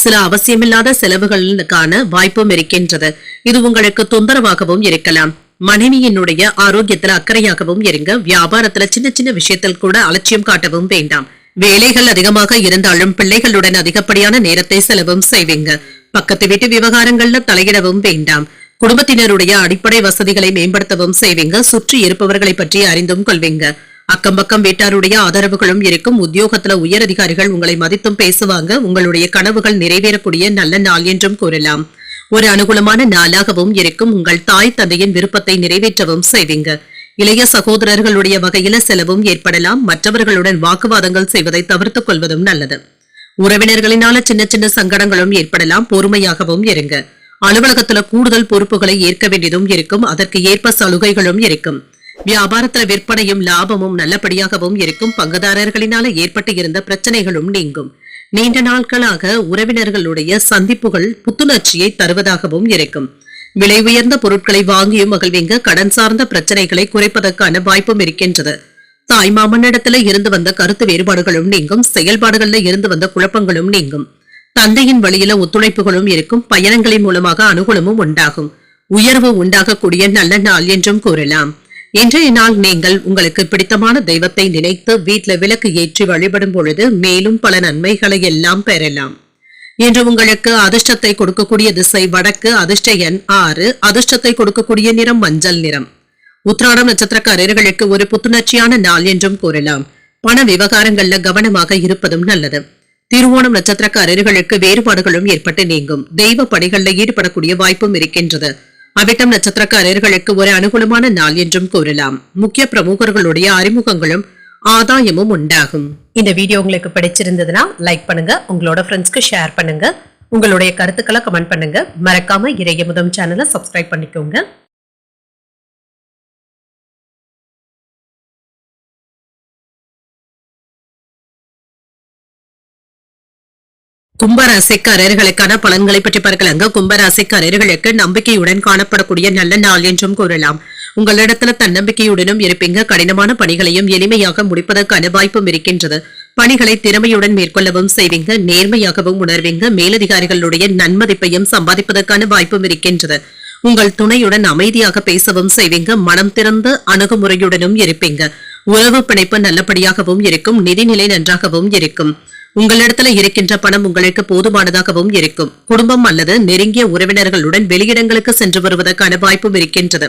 சில அவசியமில்லாத செலவுகளுக்கான வாய்ப்பும் இருக்கின்றது. இது உங்களுக்கு தொந்தரவாகவும் இருக்கலாம். மனைவியினுடைய ஆரோக்கியத்துல அக்கறையாகவும் இருங்க. வியாபாரத்துல சின்ன சின்ன விஷயத்தில் கூட அலட்சியம் காட்டவும் வேண்டாம். வேலைகள் அதிகமாக இருந்தாலும் பிள்ளைகளுடன் அதிகப்படியான நேரத்தை செலவும் செய்வீங்க. பக்கத்து வீட்டு விவகாரங்கள்ல தலையிடவும் வேண்டாம். குடும்பத்தினருடைய அடிப்படை வசதிகளை மேம்படுத்தவும் செய்வீங்க. சுற்றி இருப்பவர்களை பற்றி அறிந்தும் கொள்வீங்க. அக்கம் பக்கம் வீட்டாருடைய ஆதரவுகளும் இருக்கும். உத்தியோகத்துல உயர் அதிகாரிகள் உங்களை மதித்தும் பேசுவாங்க. உங்களுடைய கனவுகள் நிறைவேறக்கூடிய நல்ல நாள் என்றும் கூறலாம். ஒரு அனுகூலமான நாளாகவும் இருக்கும். உங்கள் தாய் தந்தையின் விருப்பத்தை நிறைவேற்றவும் செய்வீங்க. இளைய சகோதரர்களுடைய வகையில செலவும் ஏற்படலாம். மற்றவர்களுடன் வாக்குவாதங்கள் செய்வதை தவிர்த்துக் கொள்வதும் நல்லது. உறவினர்களினால சின்ன சின்ன சங்கடங்களும் ஏற்படலாம். பொறுமையாகவும் இருங்க. அலுவலகத்துல கூடுதல் பொறுப்புகளை ஏற்க வேண்டியதும் இருக்கும். அதற்கு ஏற்ப சலுகைகளும் இருக்கும். வியாபாரத்துல விற்பனையும் லாபமும் நல்லபடியாகவும் இருக்கும். பங்குதாரர்களினால ஏற்பட்டு இருந்த பிரச்சனைகளும் நீங்கும். நீண்ட நாட்களாக உறவினர்களுடைய சந்திப்புகள் புத்துணர்ச்சியை தருவதாகவும் இருக்கும். விலை உயர்ந்த பொருட்களை வாங்கியும் மகிழ்வீங்க. கடன் சார்ந்த பிரச்சனைகளை குறைப்பதற்கான வாய்ப்பும் இருக்கின்றது. தாய் மாமனிடத்துல இருந்து வந்த கருத்து வேறுபாடுகளும் நீங்கும். செயல்பாடுகள்ல இருந்து வந்த குழப்பங்களும் நீங்கும். தந்தையின் வழியில ஒத்துழைப்புகளும் இருக்கும். பயணங்களின் மூலமாக அனுகூலமும் உண்டாகும். உயர்வு உண்டாகக்கூடிய நல்ல நாள் என்றும் கூறலாம். இன்றைய நாள் நீங்கள் உங்களுக்கு பிடித்தமான தெய்வத்தை நினைத்து வீட்டில் விளக்கு ஏற்றி வழிபடும் பொழுது மேலும் பல நன்மைகளை எல்லாம் பெறலாம். இன்று உங்களுக்கு அதிர்ஷ்டத்தை கொடுக்கக்கூடிய திசை வடக்கு, அதிர்ஷ்ட எண் 6, அதிர்ஷ்டத்தை கொடுக்கக்கூடிய நிறம் மஞ்சள் நிறம். உத்திராடம் நட்சத்திரக்காரர்களுக்கு ஒரு புத்துணர்ச்சியான நாள் என்றும் கூறலாம். பண விவகாரங்கள்ல கவனமாக இருப்பதும் நல்லது. திருவோணம் நட்சத்திரக்காரர்களுக்கு வேறுபாடுகளும் ஏற்பட்டு நீங்கும். தெய்வ பணிகளில் ஈடுபடக்கூடிய வாய்ப்பும் இருக்கின்றது. அவிட்டம் நட்சத்திரக்காரர்களுக்கு ஒரு அனுகூலமான நாள் என்றும் கூறலாம். முக்கிய பிரமுகர்களுடைய அறிமுகங்களும் ஆதாயமும் உண்டாகும். இந்த வீடியோ உங்களுக்கு பிடிச்சிருந்ததுன்னா லைக் பண்ணுங்க, உங்களோட ஃப்ரெண்ட்ஸ்க்கு ஷேர் பண்ணுங்க, உங்களுடைய கருத்துக்களை கமெண்ட் பண்ணுங்க. மறக்காம இறையமுதம் சேனலை சப்ஸ்கிரைப் பண்ணிக்கோங்க. கும்பராசிக்காரர்களுக்கான பலன்களை பற்றி பார்க்கலாங்க. கும்பராசிக்காரர்களுக்கு நம்பிக்கையுடன் காணப்படக்கூடிய நல்ல நாள் என்றும் கூறலாம். உங்களிடத்துல தன்னம்பிக்கையுடனும் இருப்பீங்க. கடினமான பணிகளையும் எளிமையாக முடிப்பதற்கான வாய்ப்பும் இருக்கின்றது. பணிகளை திறமையுடன் மேற்கொள்ளவும் செய்வீங்க. நேர்மையாகவும் உணர்வீங்க. மேலதிகாரிகளுடைய நன்மதிப்பையும் சம்பாதிப்பதற்கான வாய்ப்பும் இருக்கின்றது. உங்கள் துணையுடன் அமைதியாக பேசவும் செய்வீங்க. மனம் திறந்த அணுகுமுறையுடனும் இருப்பீங்க. உறவு பிணைப்பு நல்லபடியாகவும் இருக்கும். நிதிநிலை நன்றாகவும் இருக்கும். உங்களிடத்துல இருக்கின்ற பணம் உங்களுக்கு போதுமானதாகவும் இருக்கும். குடும்பம் அல்லது நெருங்கிய உறவினர்களுடன் வெளியிடங்களுக்கு சென்று வருவதற்கான வாய்ப்பும் இருக்கின்றது.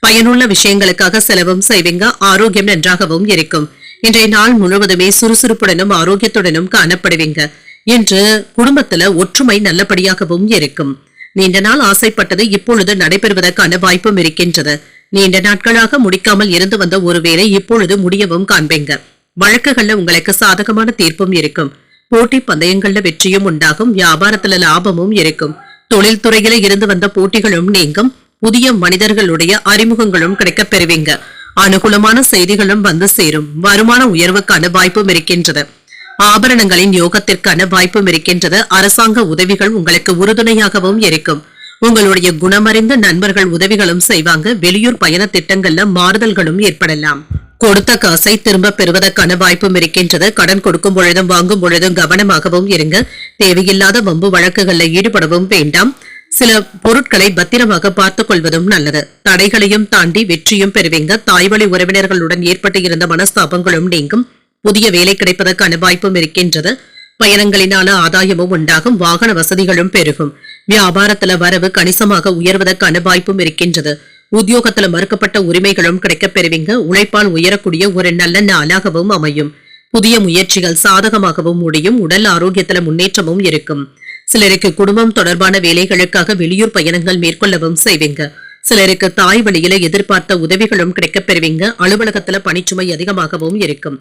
பயனுள்ள விஷயங்களுக்காக செலவும் செய்வீங்க. ஆரோக்கியம் நன்றாகவும் இருக்கும். இன்றைய நாள் முழுவதுமே சுறுசுறுப்புடனும் ஆரோக்கியத்துடனும் காணப்படுவீங்க. இன்று குடும்பத்துல ஒற்றுமை நல்லபடியாகவும் இருக்கும். நீண்ட நாள் ஆசைப்பட்டது இப்பொழுது நடைபெறுவதற்கான வாய்ப்பும் இருக்கின்றது. நீண்ட நாட்களாக முடிக்காமல் இருந்து வந்த ஒரு வேளை இப்பொழுது முடியவும் காண்பீங்க. வழக்குகள்ல உங்களுக்கு சாதகமான தீர்ப்பும் இருக்கும். போட்டி பந்தயங்கள்ல வெற்றியும் உண்டாகும். வியாபாரத்துல லாபமும் இருக்கும். தொழில்துறையில இருந்து வந்த போட்டிகளும் நீங்கும். புதிய மனிதர்களுடைய அறிமுகங்களும் கிடைக்கப் பெறுவீங்க. அனுகூலமான செய்திகளும் வந்து சேரும். வருமான உயர்வுக்கான வாய்ப்பும் இருக்கின்றது. ஆபரணங்களின் யோகத்திற்கான வாய்ப்பும் இருக்கின்றது. அரசாங்க உதவிகள் உங்களுக்கு உறுதுணையாகவும் இருக்கும். உங்களுடைய குணமறிந்த நண்பர்கள் உதவிகளும் செய்வாங்க. வெளியூர் பயண திட்டங்கள்ல மாறுதல்களும் ஏற்படலாம். கொடுத்த காசை திரும்ப பெறுவதற்கான வாய்ப்பும் இருக்கின்றது. கடன் கொடுக்கும் பொழுதும் வாங்கும் பொழுதும் கவனமாகவும் இருங்க. தேவையில்லாத வம்பு வழக்குகள்ல ஈடுபடவும் வேண்டாம். சில பொருட்களை பத்திரமாக பார்த்துக் கொள்வதும் நல்லது. தடைகளையும் தாண்டி வெற்றியும் பெறுவீங்க. தாய்வழி உறவினர்களுடன் ஏற்பட்டு இருந்த மனஸ்தாபங்களும் நீங்கும். புதிய வேலை கிடைப்பதற்கான வாய்ப்பும் இருக்கின்றது. பயணங்களினால ஆதாயமும் உண்டாகும். வாகன வசதிகளும் பெருகும். வியாபாரத்துல வரவு கணிசமாக உயர்வதற்கான வாய்ப்பும் இருக்கின்றது. உத்தியோகத்துல மறுக்கப்பட்ட உரிமைகளும் கிடைக்கப் பெறுவீங்க. உழைப்பால் உயரக்கூடிய ஒரு நல்ல நாளாகவும் அமையும். புதிய முயற்சிகள் சாதகமாகவும் முடியும். உடல் ஆரோக்கியத்துல முன்னேற்றமும் இருக்கும். சிலருக்கு குடும்பம் தொடர்பான வேலைகளுக்காக வெளியூர் பயணங்கள் மேற்கொள்ளவும் செய்வீங்க. சிலருக்கு தாய் வழியில எதிர்பார்த்த உதவிகளும் கிடைக்கப் பெறுவீங்க. அலுவலகத்துல பணிச்சுமை அதிகமாகவும் இருக்கும்.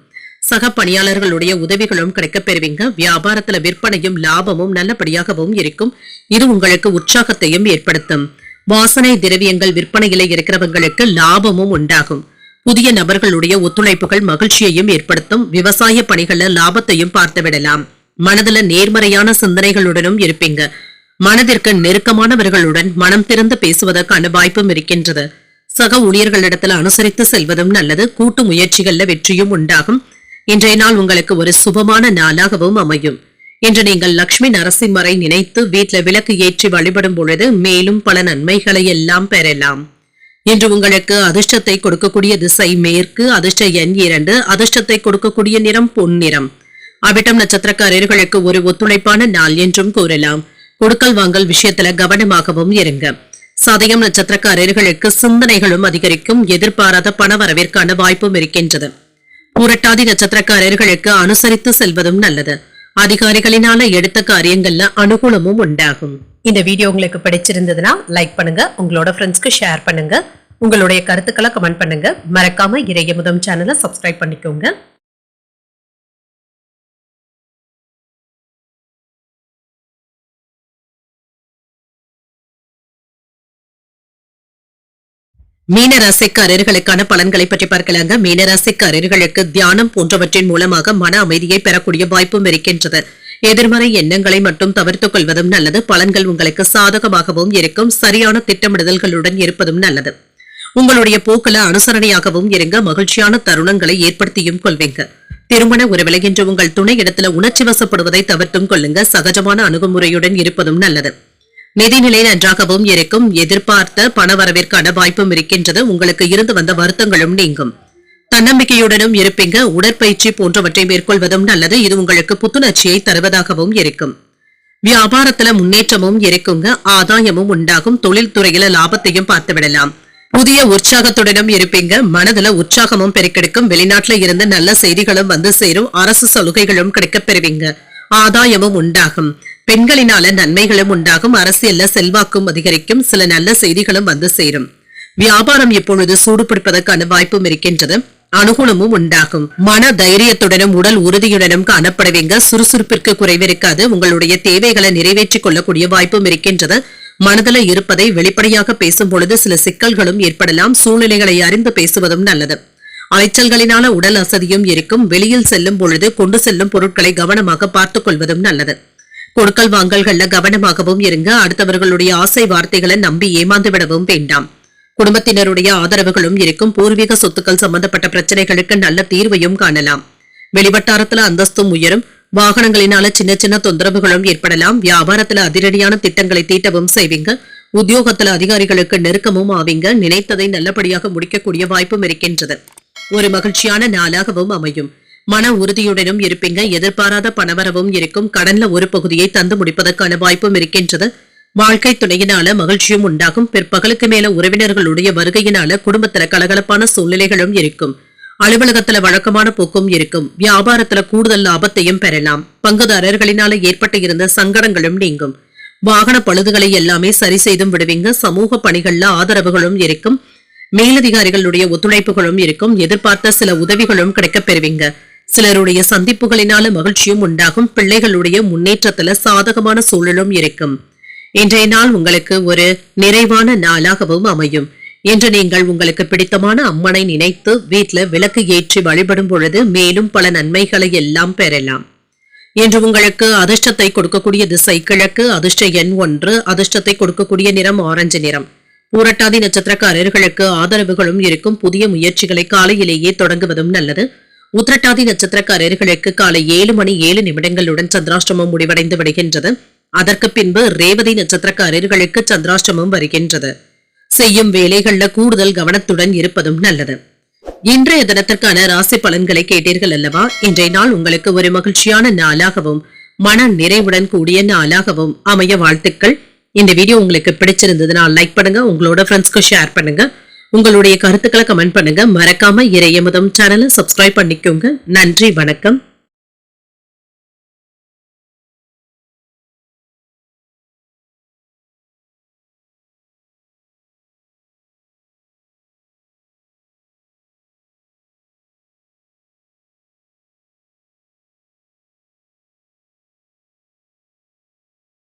சக பணியாளர்களுடைய உதவிகளும் கிடைக்கப் பெறுவீங்க. வியாபாரத்துல விற்பனையும் லாபமும் நல்லபடியாகவும் இருக்கும். இது உங்களுக்கு உற்சாகத்தையும் ஏற்படுத்தும். வாசனை திரவியங்கள் விற்பனையில இருக்கிறவங்களுக்கு லாபமும் உண்டாகும். புதிய நபர்களுடைய ஒத்துழைப்புகள் மகிழ்ச்சியையும் ஏற்படுத்தும். விவசாய பணிகள்ல லாபத்தையும் பார்த்து விடலாம். மனதுல நேர்மறையான சிந்தனைகளுடனும் இருப்பீங்க. மனதிற்கு நெருக்கமானவர்களுடன் மனம் திறந்து பேசுவதற்கான வாய்ப்பும் இருக்கின்றது. சக ஊழியர்களிடத்துல அனுசரித்து செல்வதும் நல்லது. கூட்டு முயற்சிகள்ல வெற்றியும் உண்டாகும். இன்றைய நாள் உங்களுக்கு ஒரு சுபமான நாளாகவும் அமையும். இன்று நீங்கள் லட்சுமி நரசிம்மரை நினைத்து வீட்டுல விளக்கு ஏற்றி வழிபடும் பொழுது மேலும் பல நன்மைகளை எல்லாம் பெறலாம். இன்று உங்களுக்கு அதிர்ஷ்டத்தை கொடுக்கக்கூடிய திசை மேற்கு, அதிர்ஷ்ட எண் 2, அதிர்ஷ்டத்தை கொடுக்கக்கூடிய நிறம் பொன்னிறம். அவிட்டம் நட்சத்திரக்காரர்களுக்கு ஒரு ஒத்துழைப்பான நாள் என்றும் கூறலாம். கொடுக்கல் வாங்கல் விஷயத்துல கவனமாகவும் இருங்க. சதயம் நட்சத்திரக்காரர்களுக்கு சிந்தனைகளும் அதிகரிக்கும். எதிர்பாராத பண வரவிற்கான வாய்ப்பும் இருக்கின்றது. பூரட்டாதி நட்சத்திரக்காரர்களுக்கு அனுசரித்து செல்வதும் நல்லது. அதிகாரிகளினால எடுத்த காரியங்கள்ல அனுகூலமும் உண்டாகும். இந்த வீடியோ உங்களுக்கு பிடிச்சிருந்ததுன்னா லைக் பண்ணுங்க, உங்களோட ஃப்ரெண்ட்ஸ்க்கு ஷேர் பண்ணுங்க, உங்களுடைய கருத்துக்களை கமெண்ட் பண்ணுங்க. மறக்காம இறையமுதம் சேனலை சப்ஸ்கிரைப் பண்ணிக்கோங்க. மீனராசிக்காரர்களுக்கான பலன்களை பற்றி பார்க்கலாங்க. மீனராசிக்காரர்களுக்கு தியானம் போன்றவற்றின் மூலமாக மன அமைதியை பெறக்கூடிய வாய்ப்பும் இருக்கின்றது. எதிர்மறை எண்ணங்களை மட்டும் தவிர்த்துக் கொள்வதும் நல்லது. பலன்கள் உங்களுக்கு சாதகமாகவும் இருக்கும். சரியான திட்டமிடுதல்களுடன் இருப்பதும் நல்லது. உங்களுடைய போக்குல அனுசரணையாகவும் இருங்க. மகிழ்ச்சியான தருணங்களை ஏற்படுத்தியும் கொள்வீங்க. திருமண உறவில் இன்று உங்கள் துணை இடத்துல உணர்ச்சி வசப்படுவதை தவிர்த்தும் கொள்ளுங்க. சகஜமான அணுகுமுறையுடன் இருப்பதும் நல்லது. நிதிநிலை நன்றாகவும் இருக்கும். எதிர்பார்த்த பணவரவிற்கான வாய்ப்பும் இருக்கின்றது. உங்களுக்கு இருந்து வந்த வருத்தங்களும் நீங்கும். தன்னம்பிக்கையுடனும் இருப்பீங்க. உடற்பயிற்சி போன்றவற்றை மேற்கொள்வதும் நல்லது. இது உங்களுக்கு புத்துணர்ச்சியை தருவதாகவும் இருக்கும். வியாபாரத்துல முன்னேற்றமும் இருக்குங்க. ஆதாயமும் உண்டாகும். தொழில் துறையில லாபத்தையும் பார்த்து விடலாம். புதிய உற்சாகத்துடனும் இருப்பீங்க. மனதுல உற்சாகமும் பெருக்கெடுக்கும். வெளிநாட்டுல இருந்து நல்ல செய்திகளும் வந்து சேரும். அரசு சலுகைகளும் கிடைக்கப் பெறுவீங்க. ஆதாயமும் உண்டாகும். பெண்களினால நன்மைகளும் உண்டாகும். அரசியல்ல செல்வாக்கும் அதிகரிக்கும். சில நல்ல செய்திகளும் வந்து சேரும். வியாபாரம் இப்பொழுது சூடுபிடிப்பதற்கான வாய்ப்பும் இருக்கின்றது. அனுகூலமும் உண்டாகும். மன தைரியத்துடனும் உடல் உறுதியுடனும் காணப்படுவீங்க. சுறுசுறுப்பிற்கு குறைவிருக்காது. உங்களுடைய தேவைகளை நிறைவேற்றிக் கொள்ளக்கூடிய வாய்ப்பும் இருக்கின்றது. மனதில் இருப்பதை வெளிப்படையாக பேசும் பொழுது சில சிக்கல்களும் ஏற்படலாம். சூழ்நிலைகளை அறிந்து பேசுவதும் நல்லது. அலைச்சல்களினால உடல் அசதியும் இருக்கும். வெளியில் செல்லும் பொழுது கொண்டு செல்லும் பொருட்களை கவனமாக பார்த்துக் கொள்வதும் நல்லது. கொடுக்கல் வாங்கல்கள்ல கவனமாகவும் இருங்க. அடுத்தவர்களுடைய ஆசை வார்த்தைகளை நம்பி ஏமாந்து விடவும் வேண்டாம். குடும்பத்தினருடைய ஆதரவுகளும் இருக்கும். பூர்வீக சொத்துக்கள் சம்பந்தப்பட்ட பிரச்சனைகளுக்கு நல்ல தீர்வையும் காணலாம். வெளிவட்டாரத்துல அந்தஸ்தும் உயரும். வாகனங்களினால சின்ன சின்ன தொந்தரவுகளும் ஏற்படலாம். வியாபாரத்துல அதிரடியான திட்டங்களை தீட்டவும் செய்வீங்க. உத்தியோகத்துல அதிகாரிகளுக்கு நெருக்கமும் ஆவீங்க. நினைத்ததை நல்லபடியாக முடிக்கக்கூடிய வாய்ப்பும் இருக்கின்றது. ஒரு மகிழ்ச்சியான நாளாகவும் அமையும். மன உறுதியுடனும் இருப்பீங்க. எதிர்பாராத பணவரவும் இருக்கும். கடன்ல ஒரு பகுதியை தந்து முடிப்பதற்கான வாய்ப்பும் இருக்கின்றது. வாழ்க்கை துணையினால மகிழ்ச்சியும் உண்டாகும். பிற்பகலுக்கு மேல உறவினர்களுடைய வருகையினால குடும்பத்துல கலகலப்பான சூழ்நிலைகளும் இருக்கும். அலுவலகத்துல வழக்கமான போக்கும் இருக்கும். வியாபாரத்துல கூடுதல் லாபத்தையும் பெறலாம். பங்குதாரர்களினால ஏற்பட்டு இருந்த சங்கடங்களும் நீங்கும். வாகன பழுதுகளை எல்லாமே சரி செய்தும் விடுவீங்க. சமூக பணிகள்ல ஆதரவுகளும் இருக்கும். மேலதிகாரிகளுடைய ஒத்துழைப்புகளும் இருக்கும். எதிர்பார்த்த சில உதவிகளும் கிடைக்கப் பெறுவீங்க. சிலருடைய சந்திப்புகளினால மகிழ்ச்சியும் உண்டாகும். பிள்ளைகளுடைய முன்னேற்றத்துல சாதகமான சூழலும் இருக்கும். இன்றைய நாள் உங்களுக்கு ஒரு நிறைவான நாளாகவும் அமையும். இன்று நீங்கள் உங்களுக்கு பிடித்தமான அம்மனை நினைத்து வீட்டில் விளக்கு ஏற்றி வழிபடும் பொழுது மேலும் பல நன்மைகளை எல்லாம் பெறலாம். இன்று உங்களுக்கு அதிர்ஷ்டத்தை கொடுக்கக்கூடிய திசை கிழக்கு. அதிர்ஷ்ட எண் 1. அதிர்ஷ்டத்தை கொடுக்கக்கூடிய நிறம் ஆரஞ்சு நிறம். பூரட்டாதி நட்சத்திரக்காரர்களுக்கு ஆதரவுகளும் இருக்கும். புதிய முயற்சிகளை காலையிலேயே தொடங்குவதும் நல்லது. உத்திரட்டாதி நட்சத்திரக்காரர்களுக்கு காலை 7:07 சந்திராஷ்டமம் முடிவடைந்து விடுகின்றது. அதற்கு பின்பு ரேவதி நட்சத்திரக்காரர்களுக்கு சந்திராஷ்டமம் வருகின்றது. செய்யும் வேலைகள்ல கூடுதல் கவனத்துடன் இருப்பதும் நல்லது. இன்றைய தினத்திற்கான ராசி பலன்களை கேட்டீர்கள் அல்லவா? இன்றைய நாள் உங்களுக்கு ஒரு மகிழ்ச்சியான நாளாகவும் மன நிறைவுடன் கூடிய நாளாகவும் அமைய வாழ்த்துக்கள். இந்த வீடியோ உங்களுக்கு பிடிச்சிருந்ததுன்னா லைக் பண்ணுங்க. உங்களோட ஃப்ரெண்ட்ஸ்க்கு ஷேர் பண்ணுங்க. உங்களுடைய கருத்துக்களை கமெண்ட் பண்ணுங்க. மறக்காம இறையமுதம் சேனலை சப்ஸ்கிரைப் பண்ணிக்கோங்க. நன்றி, வணக்கம்.